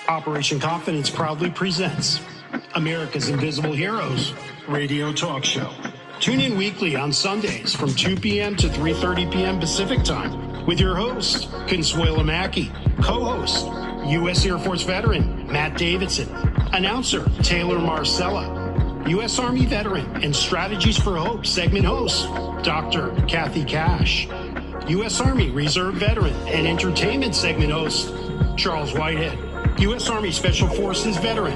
Operation Confidence proudly presents America's Invisible Heroes radio talk show. Tune in weekly on Sundays from 2 p.m. to 3:30 p.m. Pacific time with your host, Consuela Mackey, co-host, U.S. Air Force veteran Matt Davidson, announcer Taylor Marcella, U.S. Army veteran and Strategies for Hope segment host Dr. Kathy Cash, U.S. Army Reserve veteran and entertainment segment host Charles Whitehead, U.S. Army Special Forces veteran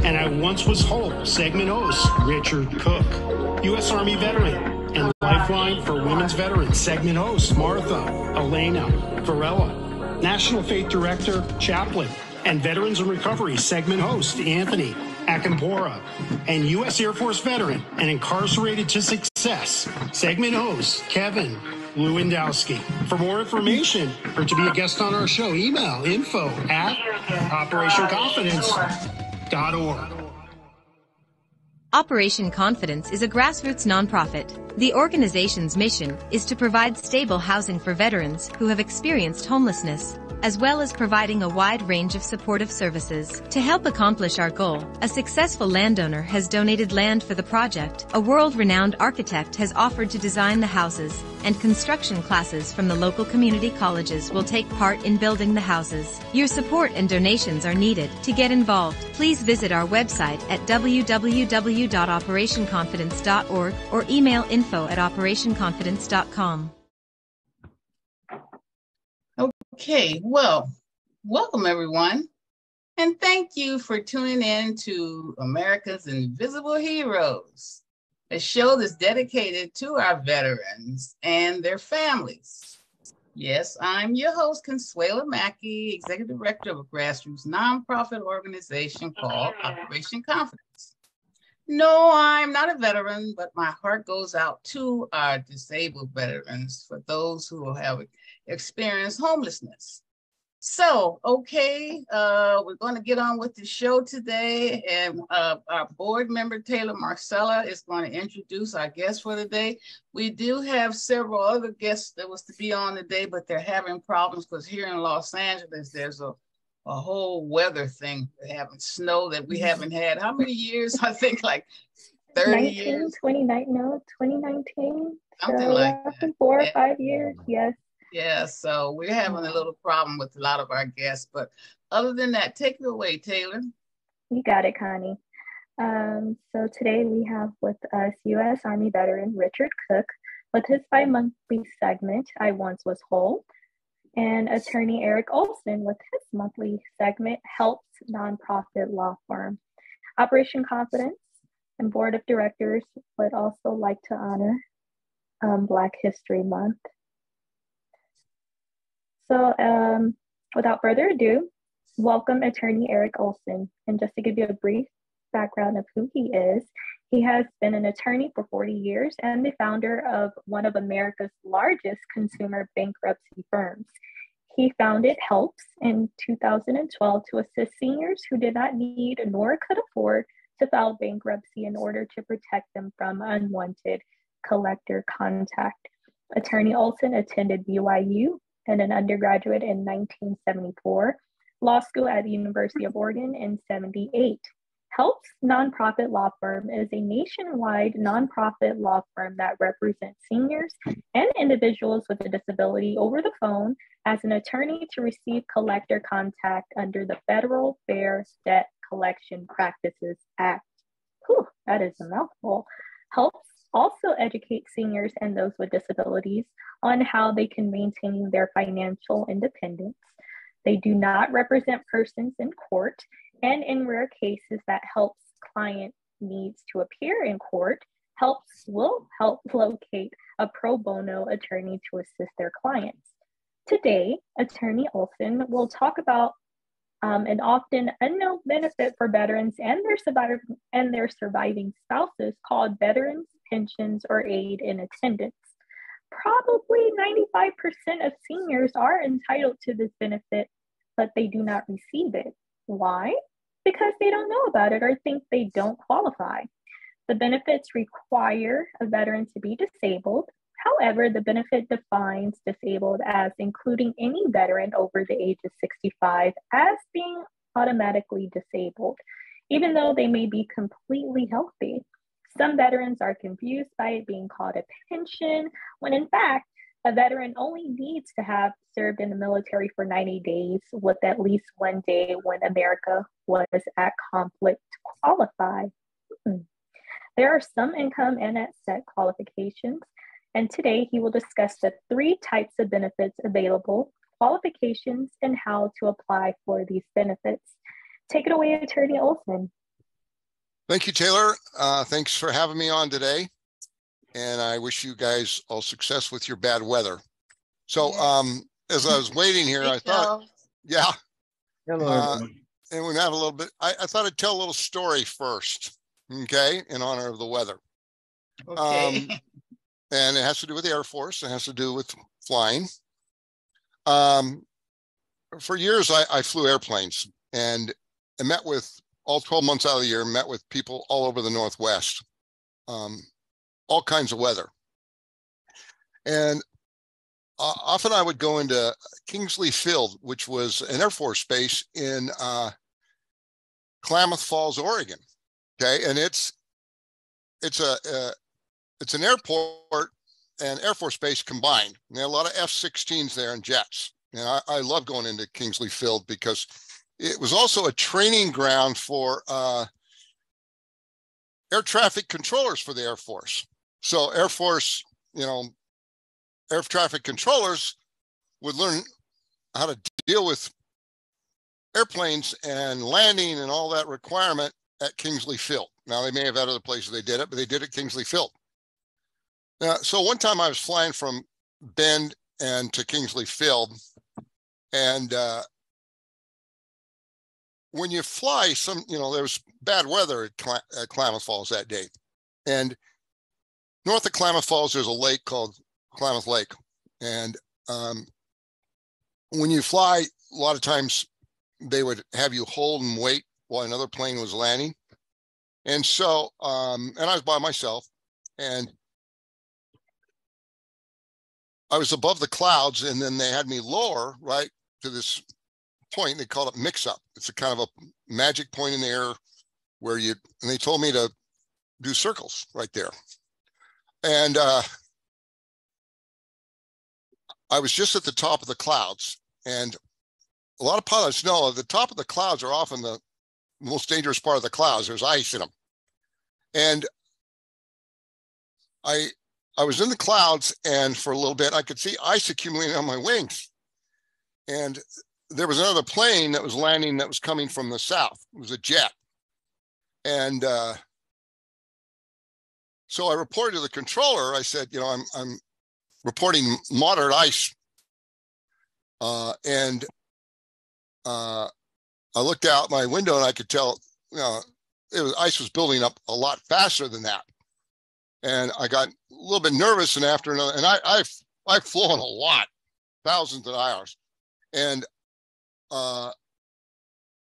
and I Once Was Whole segment host Richard Cooke, U.S. Army veteran and Lifeline for Women's Veterans segment host Martha Elena Varela, National Faith Director, Chaplain, and Veterans in Recovery segment host Anthony Akampora, and U.S. Air Force veteran and Incarcerated to Success segment host Kevin Lewandowski. For more information or to be a guest on our show, email info@operationconfidence.org. Operation Confidence is a grassroots nonprofit. The organization's mission is to provide stable housing for veterans who have experienced homelessness, as well as providing a wide range of supportive services. To help accomplish our goal, a successful landowner has donated land for the project, a world-renowned architect has offered to design the houses, and construction classes from the local community colleges will take part in building the houses. Your support and donations are needed. To get involved, please visit our website at www.operationconfidence.org or email info@operationconfidence.com. Okay, well, welcome everyone, and thank you for tuning in to America's Invisible Heroes, a show that's dedicated to our veterans and their families. Yes, I'm your host, Consuela Mackey, Executive Director of a grassroots nonprofit organization called Operation Confidence. No, I'm not a veteran, but my heart goes out to our disabled veterans, for those who have experienced homelessness. So, okay, we're going to get on with the show today, and our board member, Taylor Marcella, is going to introduce our guest for the day. We do have several other guests that was to be on today, but they're having problems because here in Los Angeles, there's a whole weather thing. We're having snow that we haven't had. How many years? I think like 30 years. 2019. Something like that. 4 or 5 years, yes. Yeah, so we're having a little problem with a lot of our guests. But other than that, take it away, Taylor. You got it, Connie. So today we have with us U.S. Army veteran Richard Cooke with his bi-monthly segment, I Once Was Whole, and attorney Eric Olsen with his monthly segment, Helps Nonprofit Law Firm. Operation Confidence and Board of Directors would also like to honor Black History Month. So without further ado, welcome attorney Eric Olsen. And just to give you a brief background of who he is, he has been an attorney for 40 years and the founder of one of America's largest consumer bankruptcy firms. He founded Helps in 2012 to assist seniors who did not need nor could afford to file bankruptcy in order to protect them from unwanted collector contact. Attorney Olsen attended BYU and an undergraduate in 1974, law school at the University of Oregon in 78. Helps Nonprofit Law Firm is a nationwide nonprofit law firm that represents seniors and individuals with a disability over the phone as an attorney to receive collector contact under the Federal Fair Debt Collection Practices Act. Whew, that is a mouthful. Helps also educate seniors and those with disabilities on how they can maintain their financial independence. They do not represent persons in court, and in rare cases that Helps client needs to appear in court, Helps will help locate a pro bono attorney to assist their clients. Today, attorney Olsen will talk about an often unknown benefit for veterans and their surviving spouses called Veterans Pensions or Aid in Attendance. Probably 95% of seniors are entitled to this benefit, but they do not receive it. Why? Because they don't know about it or think they don't qualify. The benefits require a veteran to be disabled. However, the benefit defines disabled as including any veteran over the age of 65 as being automatically disabled, even though they may be completely healthy. Some veterans are confused by it being called a pension, when in fact, a veteran only needs to have served in the military for 90 days with at least one day when America was at conflict to qualify. There are some income and asset qualifications, and today he will discuss the 3 types of benefits available, qualifications, and how to apply for these benefits. Take it away, Attorney Olsen. Thank you, Taylor. Thanks for having me on today. And I wish you guys all success with your bad weather. So as I was waiting here, I thought, Hello, and we're gonna have a little bit, I thought I'd tell a little story first, okay, in honor of the weather. Okay. And it has to do with the Air Force. It has to do with flying. For years, I flew airplanes, and I met with, all 12 months out of the year, met with people all over the Northwest. All kinds of weather. And often I would go into Kingsley Field, which was an Air Force base in Klamath Falls, Oregon. Okay, and it's an airport and Air Force base combined. And there are a lot of F-16s there and jets. And I love going into Kingsley Field because it was also a training ground for air traffic controllers for the Air Force. So Air Force, air traffic controllers would learn how to deal with airplanes and landing and all that requirement at Kingsley Field. Now, they may have had other places they did it, but they did it at Kingsley Field. So one time I was flying from Bend and to Kingsley Field, and when you fly, there was bad weather at Klamath Falls that day. And north of Klamath Falls, there's a lake called Klamath Lake. And when you fly, a lot of times they would have you hold and wait while another plane was landing. And so, and I was by myself, and I was above the clouds, and then they had me lower right to this point. They called it mix-up. It's a kind of a magic point in the air where and they told me to do circles right there. And I was just at the top of the clouds, and a lot of pilots know the top of the clouds are often the most dangerous part of the clouds. There's ice in them. And I was in the clouds, and for a little bit, I could see ice accumulating on my wings. And there was another plane that was landing that was coming from the south. It was a jet. And so I reported to the controller. I said, I'm reporting moderate ice. And I looked out my window, and I could tell, ice was building up a lot faster than that. And I got a little bit nervous, and after another, and I've flown a lot, thousands of hours, and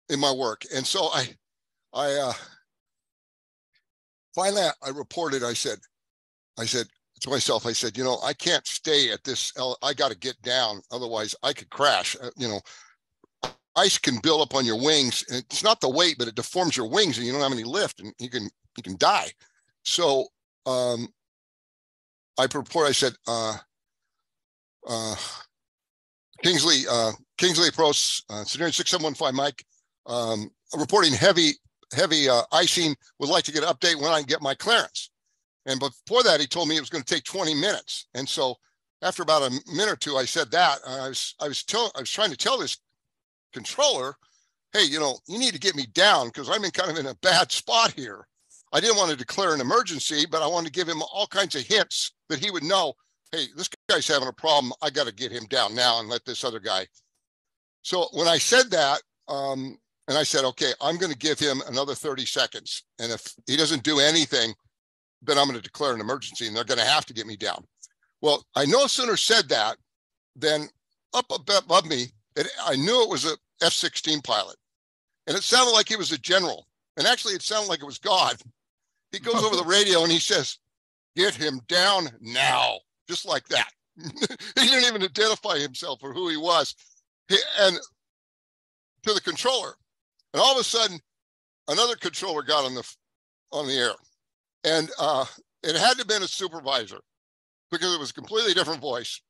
in my work. And so I finally reported. I said to myself, I can't stay at this. I got to get down, otherwise I could crash. Ice can build up on your wings, and it's not the weight, but it deforms your wings, and you don't have any lift, and you can die. So I said, Kingsley approach, Scenario 6715 Mike, reporting heavy icing, would like to get an update when I can get my clearance. And before that, he told me it was going to take 20 minutes. And so after about a minute or two, I said that. I was trying to tell this controller, hey, you need to get me down because I'm in a bad spot here. I didn't want to declare an emergency, but I wanted to give him all kinds of hints that he would know, hey, this guy's having a problem. I got to get him down now and let this other guy. So when I said that, and I said, okay, I'm going to give him another 30 seconds. And if he doesn't do anything, then I'm going to declare an emergency, and they're going to have to get me down. Well, I no sooner said that than up above me, I knew it was a F-16 pilot. And it sounded like he was a general. And actually, it sounded like it was God. He goes over the radio and he says, get him down now, just like that. He didn't even identify himself or who he was. And to the controller, And all of a sudden, another controller got on the air. And it had to have been a supervisor because it was a completely different voice.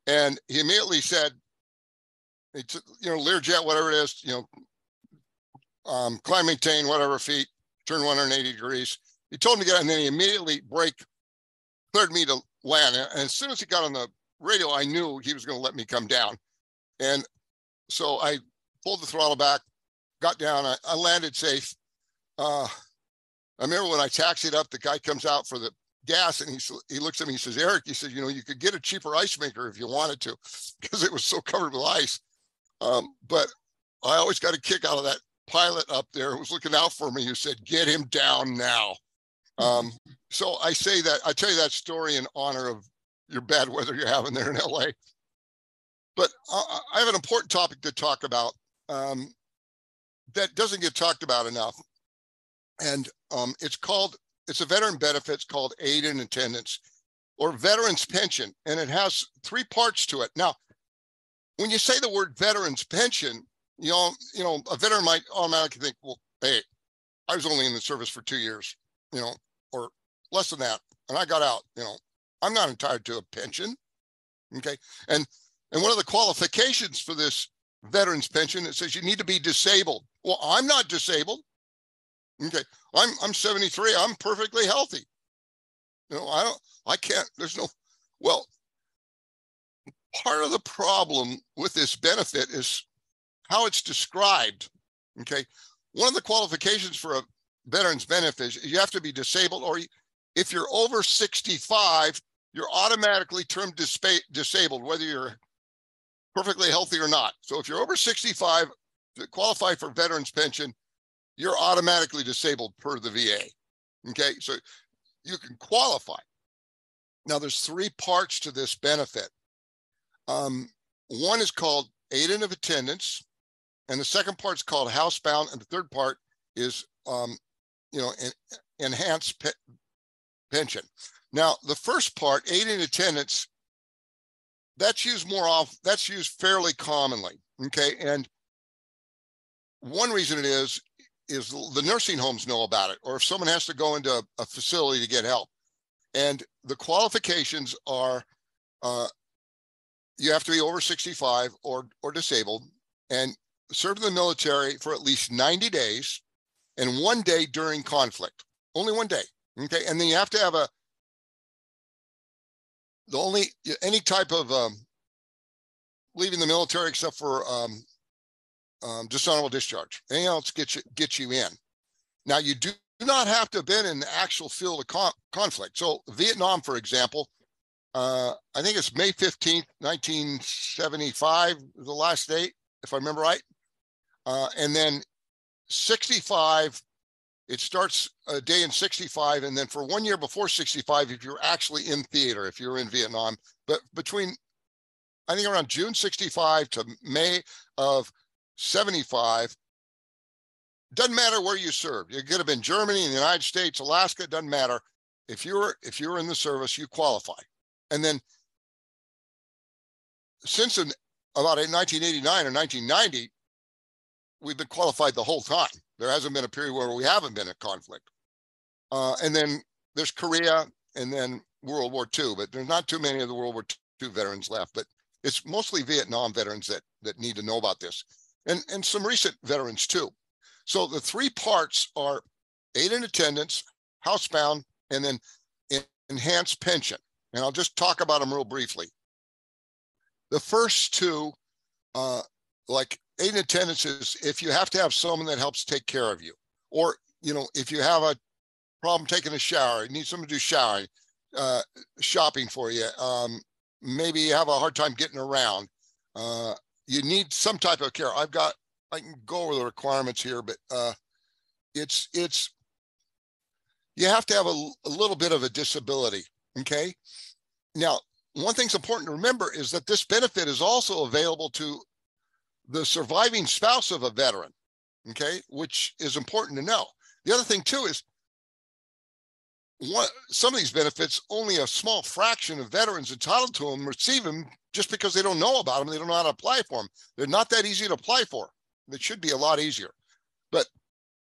And he immediately said, Learjet, whatever it is, climb, maintain, whatever feet, turn 180 degrees. He told him to get, and then he immediately cleared me to land. And as soon as he got on the radio, I knew he was going to let me come down. And so I pulled the throttle back, got down, I landed safe. I remember when I taxied up, the guy comes out for the gas and he looks at me, he says, Eric, he said, you could get a cheaper ice maker if you wanted to, because it was so covered with ice. But I always got a kick out of that pilot up there who was looking out for me, who said, get him down now. So I tell you that story in honor of your bad weather you're having there in LA. But I have an important topic to talk about that doesn't get talked about enough. And it's a veteran benefit. It's called aid in attendance or veterans pension. And it has three parts to it. Now, when you say the word veterans pension, a veteran might automatically think, well, hey, I was only in the service for 2 years, or less than that. And I got out, I'm not entitled to a pension. Okay. And one of the qualifications for this veterans pension, it says you need to be disabled. Well, I'm not disabled. Okay. I'm 73. I'm perfectly healthy. Part of the problem with this benefit is how it's described. Okay. One of the qualifications for a veteran's benefit is you have to be disabled, or if you're over 65, you're automatically termed disabled, whether you're perfectly healthy or not. So if you're over 65 to qualify for veterans pension, you're automatically disabled per the VA. Okay, so you can qualify. Now there's three parts to this benefit. One is called aid in attendance, and the second part is called housebound, and the third part is enhanced pension. Now the first part, aid in attendance, that's used that's used fairly commonly. Okay, and one reason it is the nursing homes know about it, or if someone has to go into a facility to get help. And the qualifications are you have to be over 65 or disabled and serve in the military for at least 90 days and 1 day during conflict. Only 1 day. Okay. And then you have to have any type of leaving the military except for dishonorable discharge. Anything else gets you in. Now, you do not have to have been in the actual field of conflict. So Vietnam, for example, I think it's May 15th, 1975, the last date, if I remember right. And then 65, it starts a day in 65. And then for 1 year before 65, if you're actually in theater, if you're in Vietnam, but between, I think around June 65 to May of 75, doesn't matter where you served. You could have been Germany, in the United States, Alaska, it doesn't matter. If you were in the service, you qualify. And then since about 1989 or 1990, we've been qualified the whole time. There hasn't been a period where we haven't been in conflict. And then there's Korea and then World War II, but there's not too many of the World War II veterans left, but it's mostly Vietnam veterans that need to know about this. And some recent veterans too. So the three parts are aid in attendance, housebound, and then enhanced pension. And I'll just talk about them real briefly. The first two, like aid in attendance, is if you have to have someone that helps take care of you, or if you have a problem taking a shower, you need someone to do showering, shopping for you. Maybe you have a hard time getting around. You need some type of care. I can go over the requirements here, but it's you have to have a little bit of a disability. Okay. Now, one thing's important to remember is that this benefit is also available to the surviving spouse of a veteran. Okay, which is important to know. The other thing too is some of these benefits, only a small fraction of veterans entitled to them receive them just because they don't know about them. They don't know how to apply for them. They're not that easy to apply for. It should be a lot easier.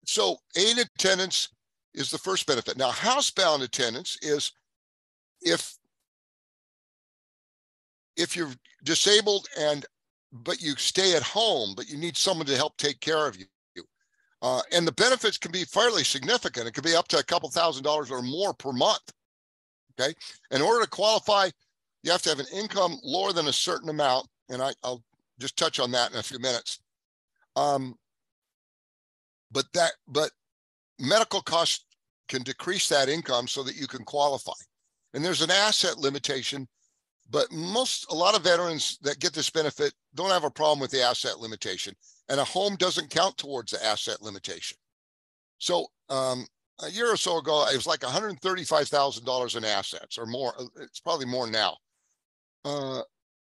So aid attendance is the first benefit. Now, housebound attendance is if you're disabled but you stay at home, but you need someone to help take care of you. And the benefits can be fairly significant. It could be up to a couple $1,000s or more per month. Okay. In order to qualify, you have to have an income lower than a certain amount. And I'll just touch on that in a few minutes. But medical costs can decrease that income so that you can qualify. And there's an asset limitation, but a lot of veterans that get this benefit don't have a problem with the asset limitation, and a home doesn't count towards the asset limitation. So a year or so ago, it was like $135,000 in assets or more. It's probably more now.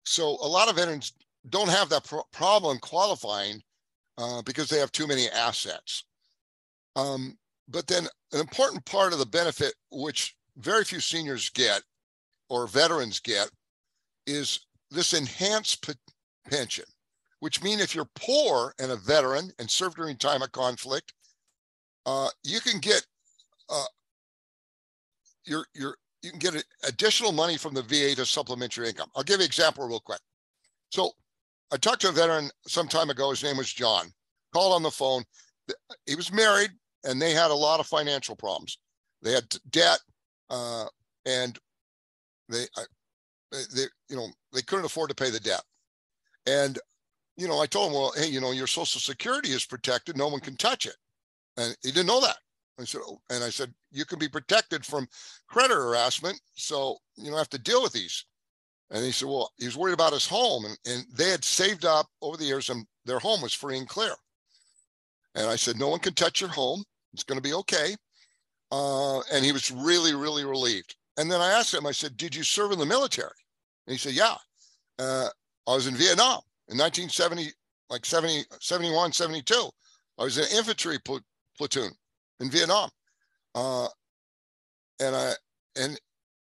So a lot of veterans don't have that problem qualifying because they have too many assets. But then an important part of the benefit, which very few seniors get or veterans get, is this enhanced pension, which means if you're poor and a veteran and served during time of conflict, you can get you can get additional money from the VA to supplement your income. I'll give you an example real quick. So I talked to a veteran some time ago. His name was John. Called on the phone. He was married, and they had a lot of financial problems. They had debt, and they couldn't afford to pay the debt. And I told him, well, hey, your Social Security is protected. No one can touch it. And he didn't know that. I said, you can be protected from credit harassment, so you don't have to deal with these. And he said, well, he was worried about his home, and they had saved up over the years, and their home was free and clear. And I said, no one can touch your home. It's going to be okay. And he was really, really relieved. And then I asked him, I said, did you serve in the military? And he said, yeah. I was in Vietnam in 1970, like 71, 72. I was in an infantry platoon in Vietnam. And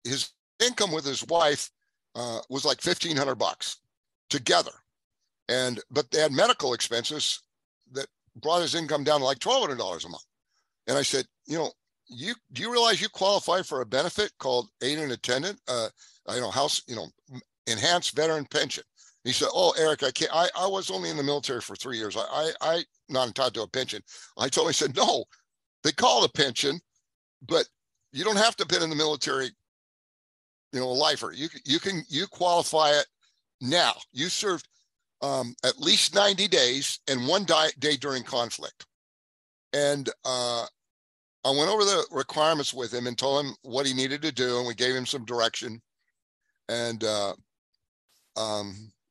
his income with his wife was like $1,500 together. But they had medical expenses that brought his income down to like $1,200 a month. And I said, do you realize you qualify for a benefit called aid and attendant, enhanced veteran pension? And he said, oh, Eric, I can't, I was only in the military for 3 years. I'm not entitled to a pension. I told him, I said, no, they call it a pension, but you don't have to have been in the military, a lifer. You qualify it now. You served at least 90 days and 1 day during conflict. And I went over the requirements with him and told him what he needed to do, and we gave him some direction. And the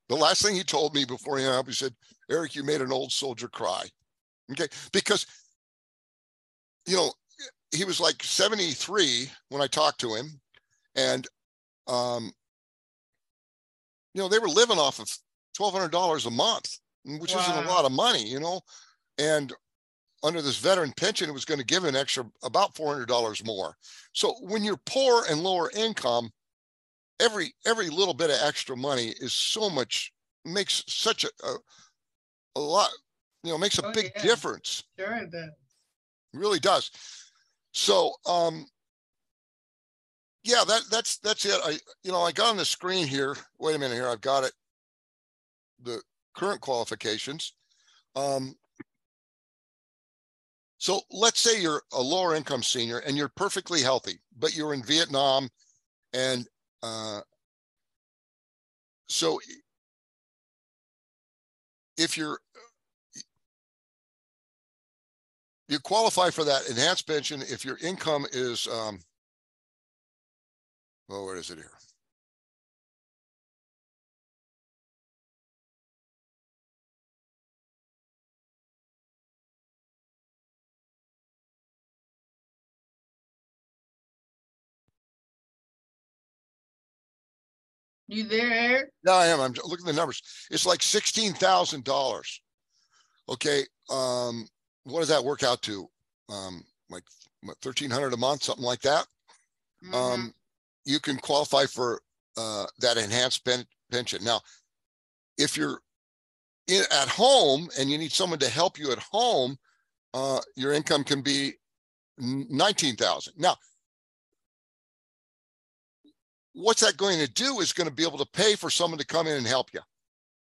last thing he told me before he hung up, he said, Eric, you made an old soldier cry. Okay, because he was like 73 when I talked to him, and they were living off of $1,200 a month, which isn't a lot of money, and under this veteran pension, it was going to give an extra about $400 more. So when you're poor and lower income, every little bit of extra money is makes such a lot, makes a big difference. Sure it does. It really does. So, yeah, that's it. I got on the screen here. Wait a minute here. I've got it. The current qualifications. So let's say you're a lower income senior and you're perfectly healthy, but you're in Vietnam, and so if you qualify for that enhanced pension if your income is where is it here? You there, Eric? Yeah, I am. I'm looking at the numbers. It's like $16,000. Okay. What does that work out to? Like what, $1,300 a month, something like that. Mm-hmm. You can qualify for that enhanced pension. Now, if you're at home and you need someone to help you at home, your income can be $19,000. Now, what's that going to do is going to be able to pay for someone to come in and help you.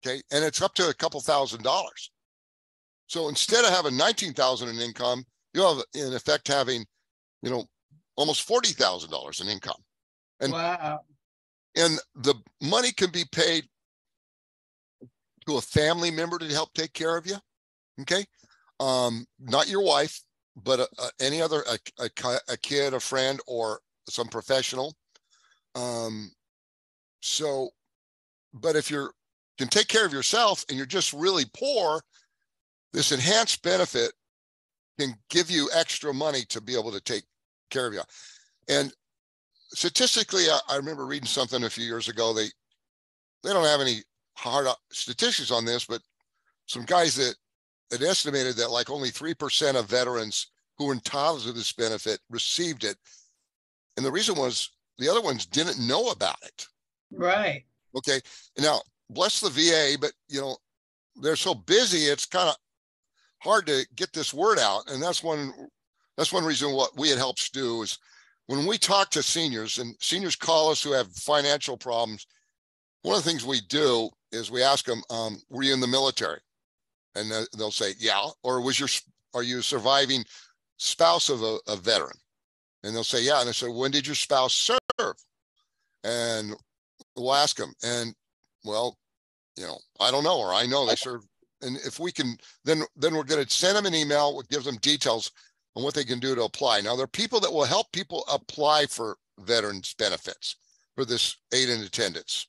Okay. And it's up to a couple $1,000s. So instead of having $19,000 in income, you'll have in effect having, almost $40,000 in income. And, wow. And the money can be paid to a family member to help take care of you. Okay. Not your wife, but any other, a kid, a friend, or some professional. But if you can take care of yourself and you're just really poor, this enhanced benefit can give you extra money to be able to take care of you. And statistically, I remember reading something a few years ago. They don't have any hard statistics on this, but some guys that had estimated that like only 3% of veterans who were entitled to this benefit received it. And the reason was the other ones didn't know about it. Right. Okay. Now, bless the VA, but they're so busy, it's kind of hard to get this word out. And that's one reason what we at Helps do is when we talk to seniors, and seniors call us who have financial problems, one of the things we do is we ask them, were you in the military? And they'll say, yeah. Or are you a surviving spouse of a veteran? And they'll say, yeah. And I say, when did your spouse serve? And we'll ask them. And well, I don't know, or I know they serve. And if we can, then we're going to send them an email that gives them details on what they can do to apply. Now, there are people that will help people apply for veterans benefits for this aid and attendance.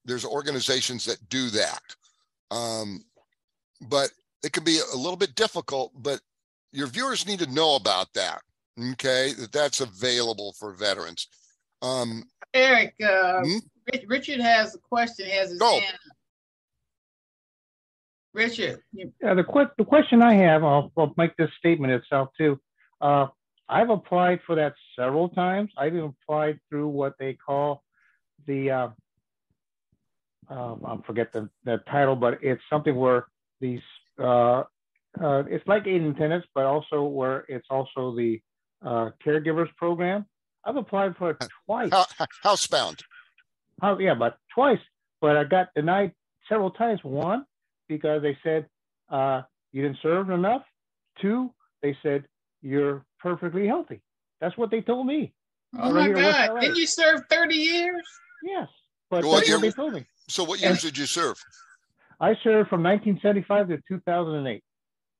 There's organizations that do that. But it can be a little bit difficult, but your viewers need to know about that. Okay. That's available for veterans. Eric, Richard has a question, has his hand up. Richard. The question I have, I'll make this statement itself too. I've applied for that several times. I've even applied through what they call the, I forget the title, but it's something where these, it's like aid and attendance, but also where it's also the caregivers program. I've applied for it twice. Housebound. Yeah, but twice. But I got denied several times. One, because they said you didn't serve enough. Two, they said you're perfectly healthy. That's what they told me. Oh my God! Didn't you serve 30 years? Yes, but that's what they told me. So what years did you serve? I served from 1975 to 2008.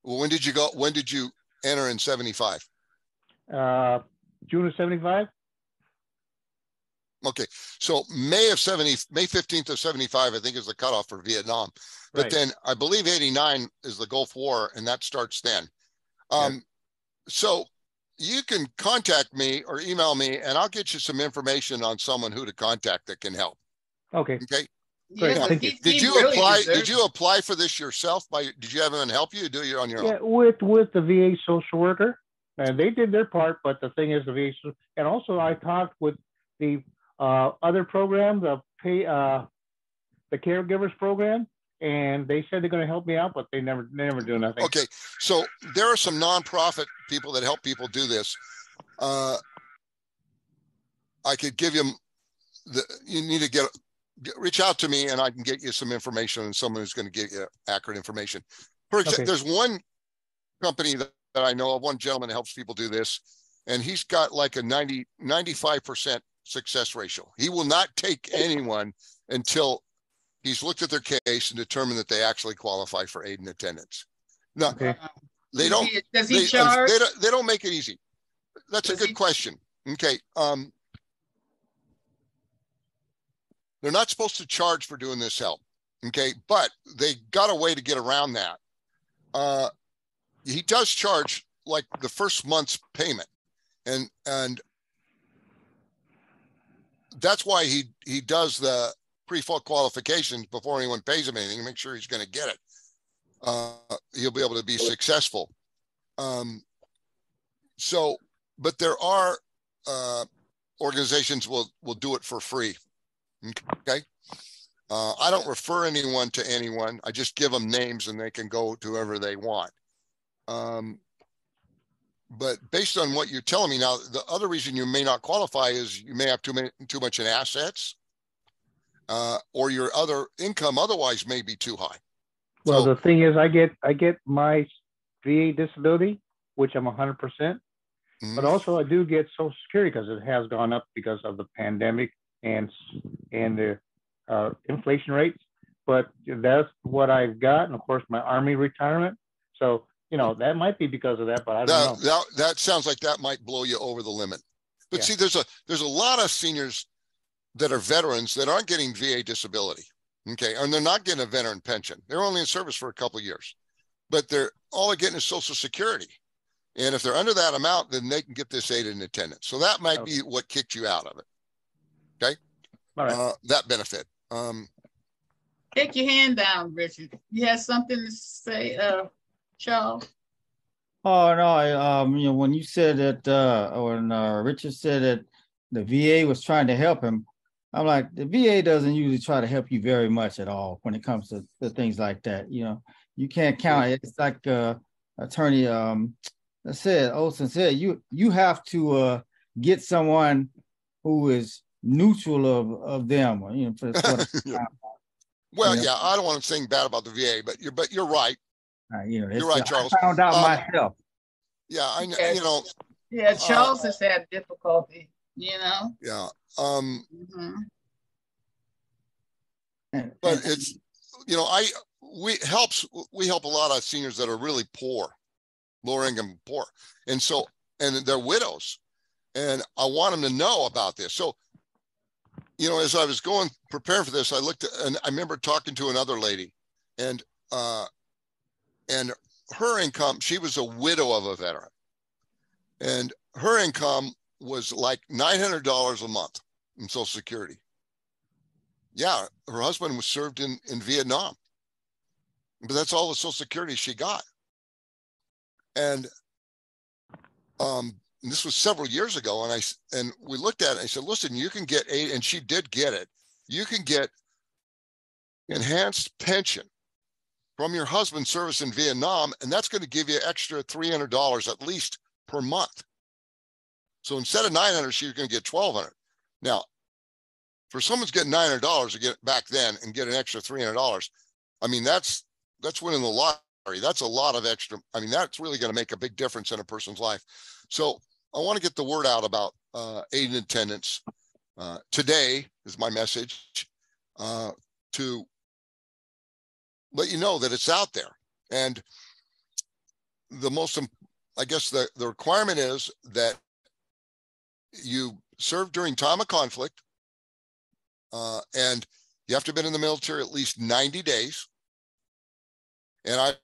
Well, when did you go? When did you enter in 75? June of 75. Okay, so May 15th of 75, I think, is the cutoff for Vietnam. But right. Then I believe 89 is the Gulf War, and that starts then. So you can contact me or email me, and I'll get you some information on someone who to contact that can help. Okay. Okay. Great. Yeah, Thank you. Did you really apply? Did you apply for this yourself? Did you have anyone help you? Or do it on your own? Yeah, with the VA social worker, and they did their part. But the thing is, the VA, and also I talked with the other program, the caregivers program, and they said they're going to help me out, but they never do nothing. Okay, so there are some nonprofit people that help people do this. I could give you you need to reach out to me, and I can get you some information on someone who's going to get you accurate information. For example, There's one company that I know of, one gentleman that helps people do this, and he's got like a 95% success ratio. He will not take anyone until he's looked at their case and determined that they actually qualify for aid and attendance. No, they don't. Does he charge? They don't make it easy. That's a good question. Okay. They're not supposed to charge for doing this help. Okay. But they got a way to get around that. He does charge like the first month's payment. And that's why he does the pre-qualifications before anyone pays him anything, make sure he's going to get it. He'll be able to be successful. But there are organizations will do it for free. Okay. I don't refer anyone to anyone. I just give them names and they can go to whoever they want. But based on what you're telling me now, the other reason you may not qualify is you may have too much in assets, or your other income otherwise may be too high. Well, So, the thing is, I get my VA disability, which I'm 100%, but also I do get Social Security because it has gone up because of the pandemic and the inflation rates. But that's what I've got, and of course my Army retirement. So that might be because of that, but I don't know. That sounds like that might blow you over the limit. But see, there's a lot of seniors that are veterans that aren't getting VA disability. Okay, and they're not getting a veteran pension. They're only in service for a couple of years, but all they're getting is Social Security. And if they're under that amount, then they can get this aid in attendance. So that might be what kicked you out of it. Okay, all right. That benefit. Take your hand down, Richard. You have something to say, Charles? Oh no, when you said that, when Richard said that the VA was trying to help him, I'm like, the VA doesn't usually try to help you very much at all when it comes to things like that. You can't count it. It's like Attorney Olsen said, you have to get someone who is neutral of them. Well, I don't want to sing bad about the VA, but you're right. You're right, Charles. I found out myself. Yeah, I know. Yeah, Charles has had difficulty. Yeah. But it's we help a lot of seniors that are really poor, lower income poor, and they're widows, and I want them to know about this. So, as I was preparing for this, I looked at, and I remember talking to another lady, and her income, she was a widow of a veteran, and her income was like $900 a month in Social Security. Yeah, her husband was served in Vietnam, but that's all the Social Security she got. And this was several years ago, and we looked at it. And I said, "Listen, you can get aid," and she did get it. You can get enhanced pension from your husband's service in Vietnam, and that's going to give you extra $300 at least per month. So instead of $900, she's going to get $1,200. Now, for someone's getting $900 to get back then and get an extra $300, I mean, that's winning the lottery. That's a lot of extra. I mean, that's really going to make a big difference in a person's life. So I want to get the word out about aid and attendance. Today is my message to let you know that it's out there. And I guess the requirement is that you serve during time of conflict, and you have to have been in the military at least 90 days. And I've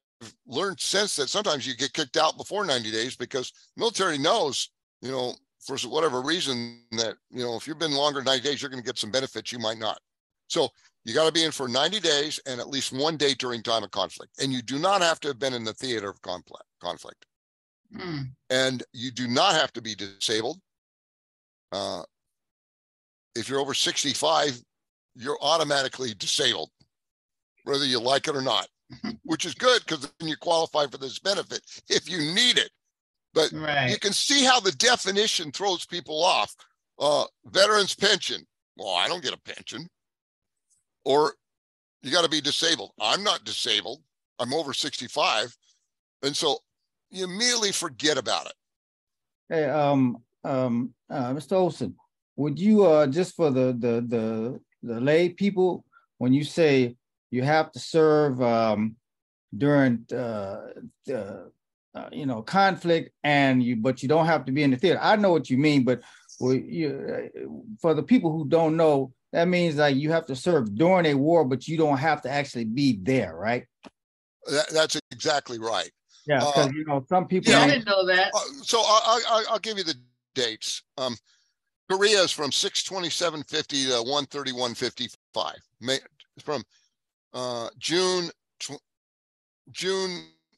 learned since that sometimes you get kicked out before 90 days because the military knows, for whatever reason that, if you've been longer than 90 days, you're going to get some benefits you might not. So you got to be in for 90 days and at least 1 day during time of conflict. And you do not have to have been in the theater of conflict. And you do not have to be disabled. If you're over 65, you're automatically disabled, whether you like it or not, which is good because then you qualify for this benefit if you need it. But you can see how the definition throws people off. Veterans pension. Well, I don't get a pension. Or you got to be disabled. I'm not disabled. I'm over 65. And so you immediately forget about it. Hey, Mr. Olsen, would you just for the lay people, when you say you have to serve during conflict but you don't have to be in the theater? I know what you mean, but for the people who don't know, that means like you have to serve during a war, but you don't have to actually be there, right? That's exactly right. Yeah, because some people. Yeah, I didn't know that. So I'll give you the dates. Korea is from 6/27/50 to 1/31/55. From June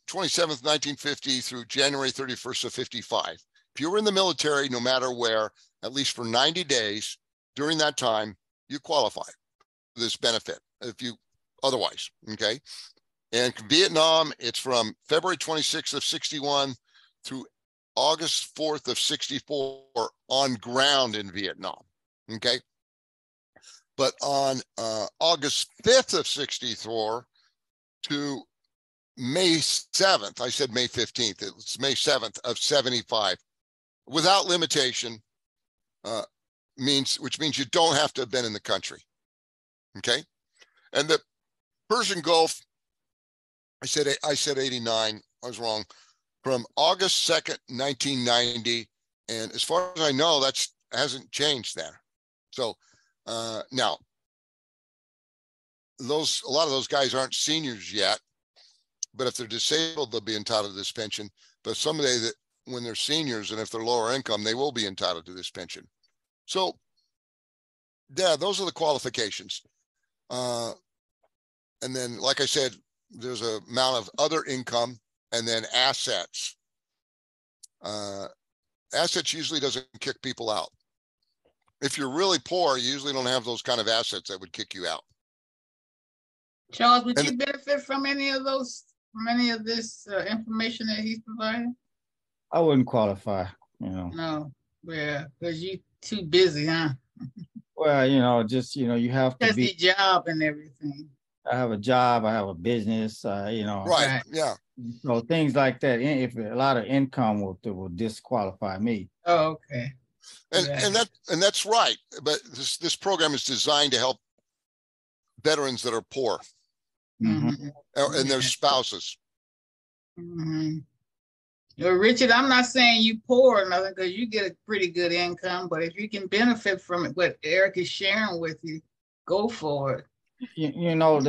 27th, 1950 through January 31st of 55. If you were in the military, no matter where, at least for 90 days during that time, you qualify for this benefit. if you otherwise, okay? And Vietnam, it's from February 26th of 61 through August 4th of 64 on ground in Vietnam, okay? But on August 5th of 64 to May 7th, I said May 15th, it's May 7th of 75, without limitation, which means you don't have to have been in the country, okay? And the Persian Gulf, I said 89, I was wrong, from August 2nd, 1990, and as far as I know, that hasn't changed there. So now, a lot of those guys aren't seniors yet, but if they're disabled, they'll be entitled to this pension. But someday, when they're seniors and if they're lower income, they will be entitled to this pension. So, yeah, those are the qualifications. And then, like I said, there's an amount of other income and then assets. Assets usually doesn't kick people out. If you're really poor, you usually don't have those kind of assets that would kick you out. Charles, would you benefit from any of this information that he's providing? I wouldn't qualify, you know. No, yeah, because you're too busy, huh? Well, you know, just, you know, you have to be. That's the job and everything. I have a job, I have a business, you know. Right, yeah. So things like that, if a lot of income will disqualify me. Oh, okay. And that's right. But this program is designed to help veterans that are poor, Mm-hmm. and their spouses. Mm-hmm. Well, Richard, I'm not saying you poor or nothing, because you get a pretty good income, but if you can benefit from it, what Eric is sharing with you, go for it. You know,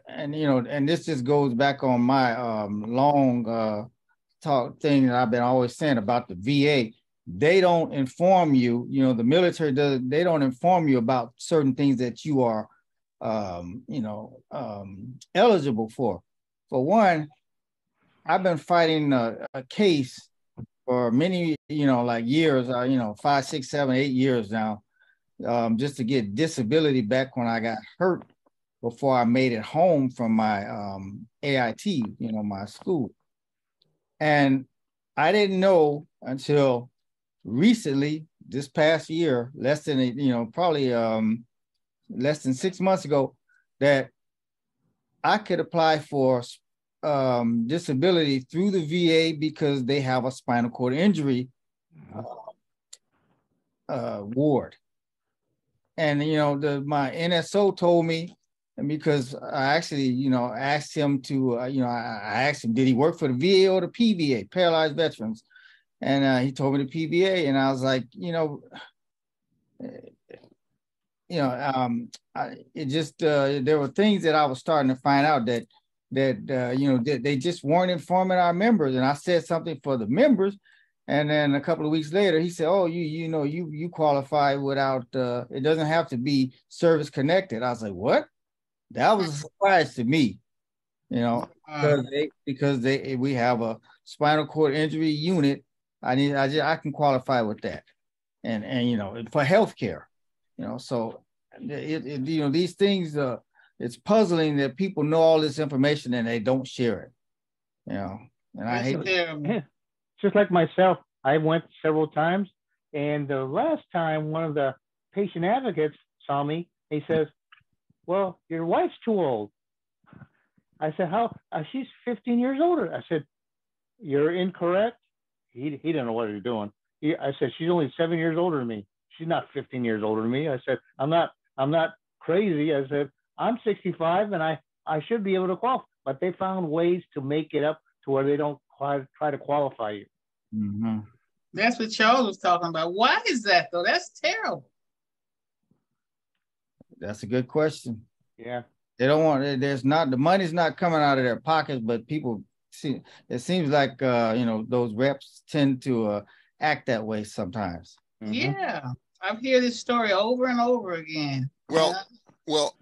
and this just goes back on my long talk thing that I've been always saying about the VA. They don't inform you, you know, the military does, they don't inform you about certain things that you are eligible for. For one, I've been fighting a case for many, like years, 5, 6, 7, 8 years now, just to get disability back when I got hurt before I made it home from my AIT, my school. And I didn't know until recently, this past year, less than 6 months ago, that I could apply for disability through the VA because they have a spinal cord injury ward. And, my NSO told me, and because I actually, asked him to, I asked him, did he work for the VA or the PVA, Paralyzed Veterans? And he told me the PVA, and I was like, there were things that I was starting to find out that they just weren't informing our members. And I said something for the members, and then a couple of weeks later, he said, "Oh, you qualify without. It doesn't have to be service connected." I was like, "What?" That was a surprise to me, because we have a spinal cord injury unit. I can qualify with that, and for healthcare, so these things. It's puzzling that people know all this information and they don't share it, and I hate it. Just like myself, I went several times, and the last time one of the patient advocates saw me, he says, "Well, your wife's too old." I said, "How? She's 15 years older." I said, "You're incorrect." He didn't know what he was doing. I said, "She's only 7 years older than me. She's not 15 years older than me." I said, I'm not crazy." I said, "I'm 65 and I should be able to qualify." But they found ways to make it up to where they don't try to qualify you. Mm-hmm. That's what Charles was talking about. Why is that though? That's terrible. That's a good question. Yeah. They don't want, the money's not coming out of their pockets, but people see, it seems like, those reps tend to act that way sometimes. Mm-hmm. Yeah. I've heard this story over and over again. Well,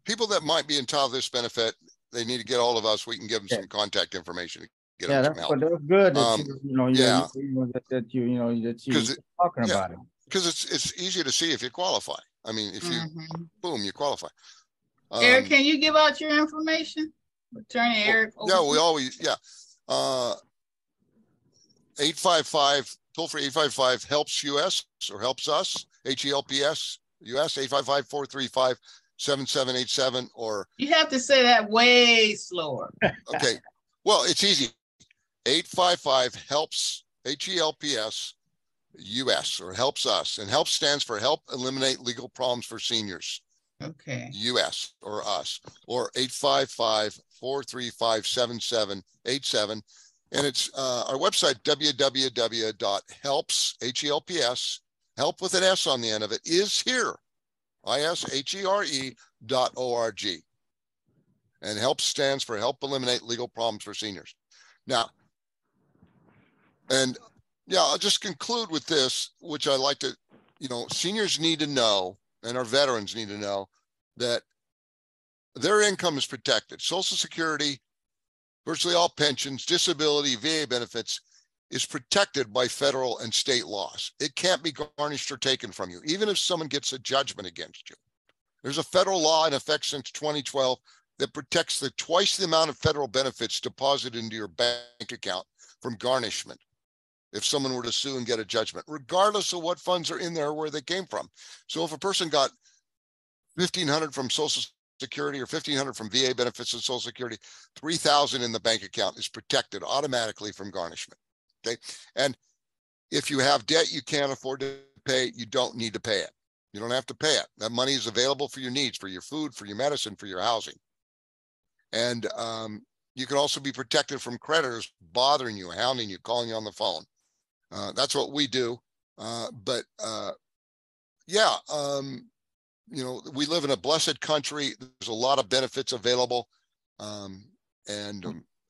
people that might be entitled to this benefit, they need to get all of us. We can give them some contact information. That's good that you're talking about it. Because it's easy to see if you qualify. I mean, if you, boom, you qualify. Eric, can you give out your information? Attorney Eric. Yeah, we always, 855, toll free 855 helps US or helps us, HELPS US, 855-435-7787, or. You have to say that way slower. Okay. Well, it's easy. 855 helps, HELPS US, or helps us. And HELP stands for Help Eliminate Legal Problems for Seniors. Okay. US or us, or 855-435-7787. And it's our website, www.helps, H-E-L-P-S, help with an S on the end of it, is here, ISHERE.org. And HELP stands for Help Eliminate Legal Problems for Seniors. Now, and yeah, I'll just conclude with this, which I like to, seniors need to know, and our veterans need to know, that their income is protected. Social Security, virtually all pensions, disability, VA benefits is protected by federal and state laws. It can't be garnished or taken from you, even if someone gets a judgment against you. There's a federal law in effect since 2012 that protects twice the amount of federal benefits deposited into your bank account from garnishment if someone were to sue and get a judgment, regardless of what funds are in there or where they came from. So if a person got $1,500 from Social Security or $1,500 from VA benefits and Social Security, $3,000 in the bank account is protected automatically from garnishment. Okay. And if you have debt you can't afford to pay, you don't need to pay it. You don't have to pay it. That money is available for your needs, for your food, for your medicine, for your housing. And you can also be protected from creditors bothering you, hounding you, calling you on the phone. That's what we do. We live in a blessed country. There's a lot of benefits available.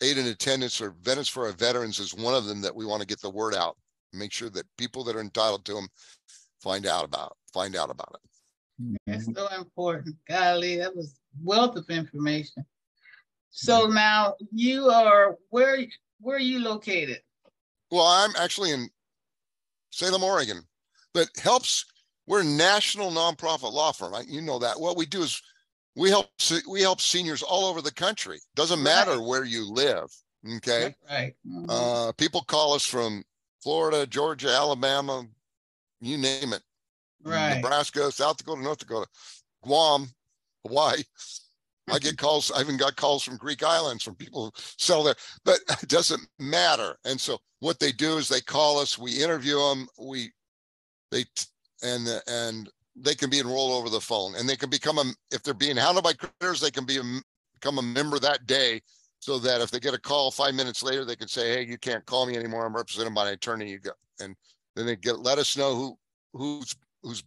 Aid and attendance or Veterans for our veterans is one of them that we want to get the word out. Make sure that people that are entitled to them find out about it. That's so important. Golly, that was wealth of information. So now you are, where are you located? Well, I'm actually in Salem, Oregon, but we're a national nonprofit law firm. You know that. What we do is we help seniors all over the country. Doesn't matter where you live. Okay. Right. Mm-hmm. People call us from Florida, Georgia, Alabama, you name it. Right. Nebraska, South Dakota, North Dakota, Guam, Hawaii. I get calls. I even got calls from Greek islands from people who settle there, but it doesn't matter. And so what they do is they call us, we interview them, and they can be enrolled over the phone, and they can if they're being hounded by creditors, they can become a member that day, so that if they get a call 5 minutes later, they can say, hey, you can't call me anymore. I'm represented by an attorney. And then they let us know who's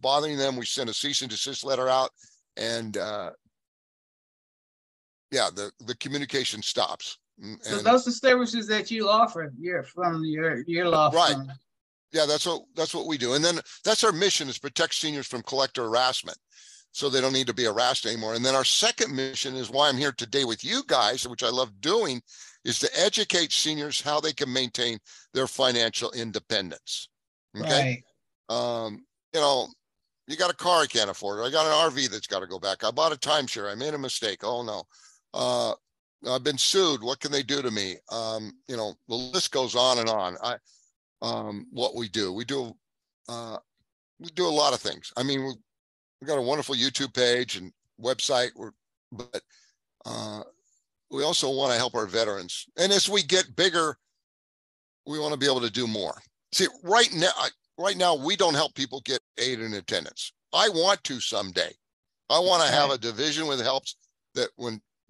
bothering them. We send a cease and desist letter out, and the communication stops. So those are services that you offer. You're from your law firm. Right. Yeah, that's what we do. And then that's our mission, is protect seniors from collector harassment, so they don't need to be harassed anymore. And then our second mission is why I'm here today with you guys, which I love doing, is to educate seniors how they can maintain their financial independence. Okay. Right. You got a car I can't afford. I got an RV that's got to go back. I bought a timeshare. I made a mistake. Oh no. I've been sued. What can they do to me? The list goes on and on. What we do a lot of things. I mean, we've got a wonderful YouTube page and website, but we also want to help our veterans. And as we get bigger, we want to be able to do more. See, right now, we don't help people get aid and attendance. I want to someday. I want to have a division with helps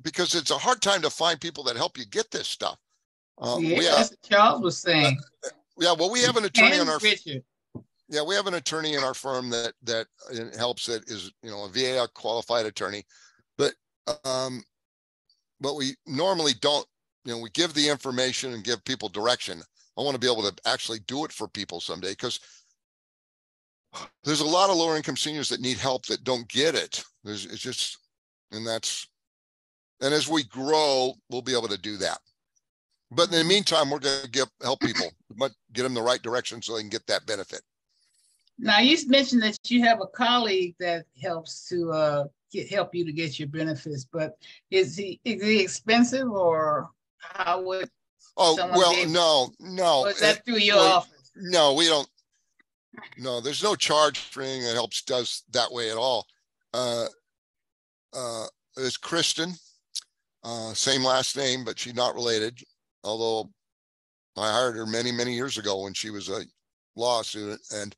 because it's a hard time to find people that help you get this stuff. That's what Charles was saying. Well, we have an attorney on our. Richard. Yeah, we have an attorney in our firm that helps. That is, a VA qualified attorney, but we normally don't. We give the information and give people direction. I want to be able to actually do it for people someday, because there's a lot of lower income seniors that need help that don't get it. And as we grow, we'll be able to do that. But in the meantime, we're going to help people, get them the right direction so they can get that benefit. Now, you mentioned that you have a colleague that helps to help you to get your benefits. But is he expensive, or how would? Oh, well, no. Was that through your office? No, we don't. No, there's no charge for anything that does that way at all. It's Kristen, same last name, but she's not related. Although I hired her many, many years ago when she was a law student, and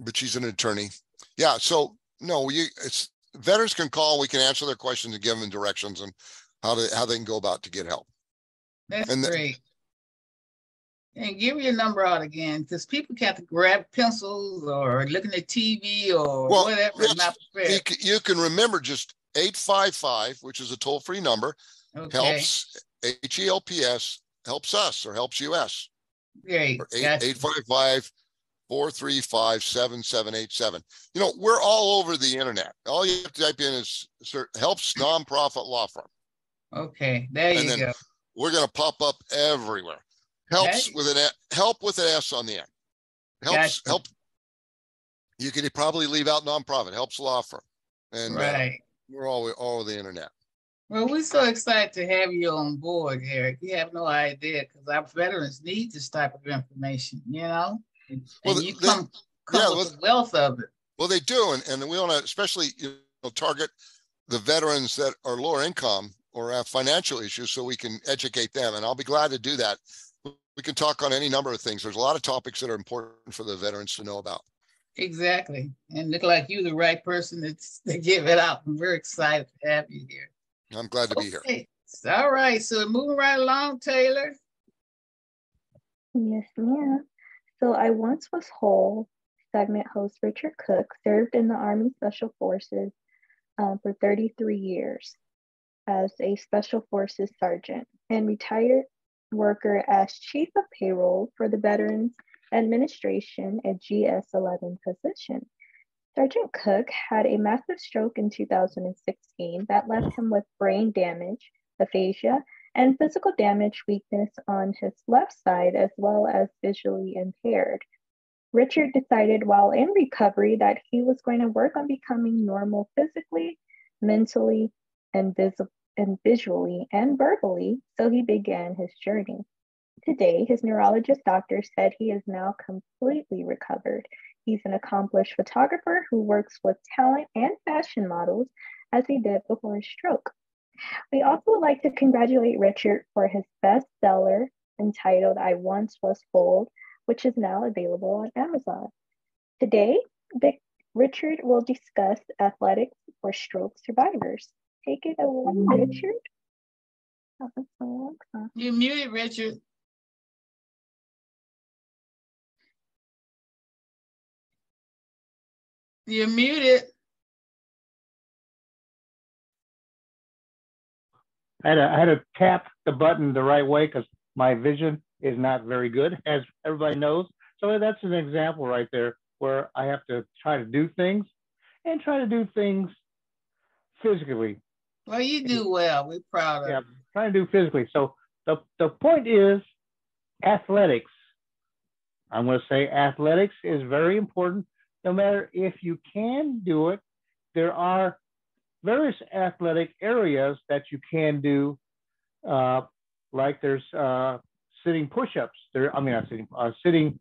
but she's an attorney. Yeah, so no, it's veterans can call. We can answer their questions and give them directions on how they can go about to get help. That's great. And give your number out again, because people have to grab pencils or looking at TV or whatever. You can remember just 855, which is a toll-free number. Okay. Helps, HELPS, helps us or helps US. Great. 855-435-7787. You know, we're all over the internet. All you have to type in is helps nonprofit law firm. Okay, there you go. We're going to pop up everywhere. Helps with an S on the end. Help. You can probably leave out nonprofit. Helps law firm. And we're all over the internet. Well, we're so excited to have you on board, Eric. You have no idea, because our veterans need this type of information, you know? And you come with the wealth of it. Well, they do. And we want to especially target the veterans that are lower income or have financial issues so we can educate them. And I'll be glad to do that. We can talk on any number of things. There's a lot of topics that are important for the veterans to know about. Exactly. And look like you're the right person to give it out. I'm very excited to have you here. I'm glad to be here. All right. So moving right along, Taylor. Yes, ma'am. So I Once Was Whole segment host Richard Cooke served in the Army Special Forces for 33 years as a Special Forces Sergeant and retired worker as Chief of Payroll for the Veterans Administration at GS-11 position. Sergeant Cooke had a massive stroke in 2016 that left him with brain damage, aphasia, and physical damage weakness on his left side, as well as visually impaired. Richard decided while in recovery that he was going to work on becoming normal physically, mentally, and visually and verbally, so he began his journey. Today, his neurologist doctor said he is now completely recovered. He's an accomplished photographer who works with talent and fashion models, as he did before his stroke. We also would like to congratulate Richard for his bestseller entitled I Once Was Whole, which is now available on Amazon. Today, Richard will discuss athletics for stroke survivors. Take it away, Richard. You're muted, Richard. You're muted. I had to tap the button the right way because my vision is not very good, as everybody knows. So that's an example right there where I have to try to do things physically. Well, you do well. We're proud of you. Trying to do physically. So the point is athletics. I'm going to say athletics is very important. No matter if you can do it, there are various athletic areas that you can do, like there's sitting push-ups. Sitting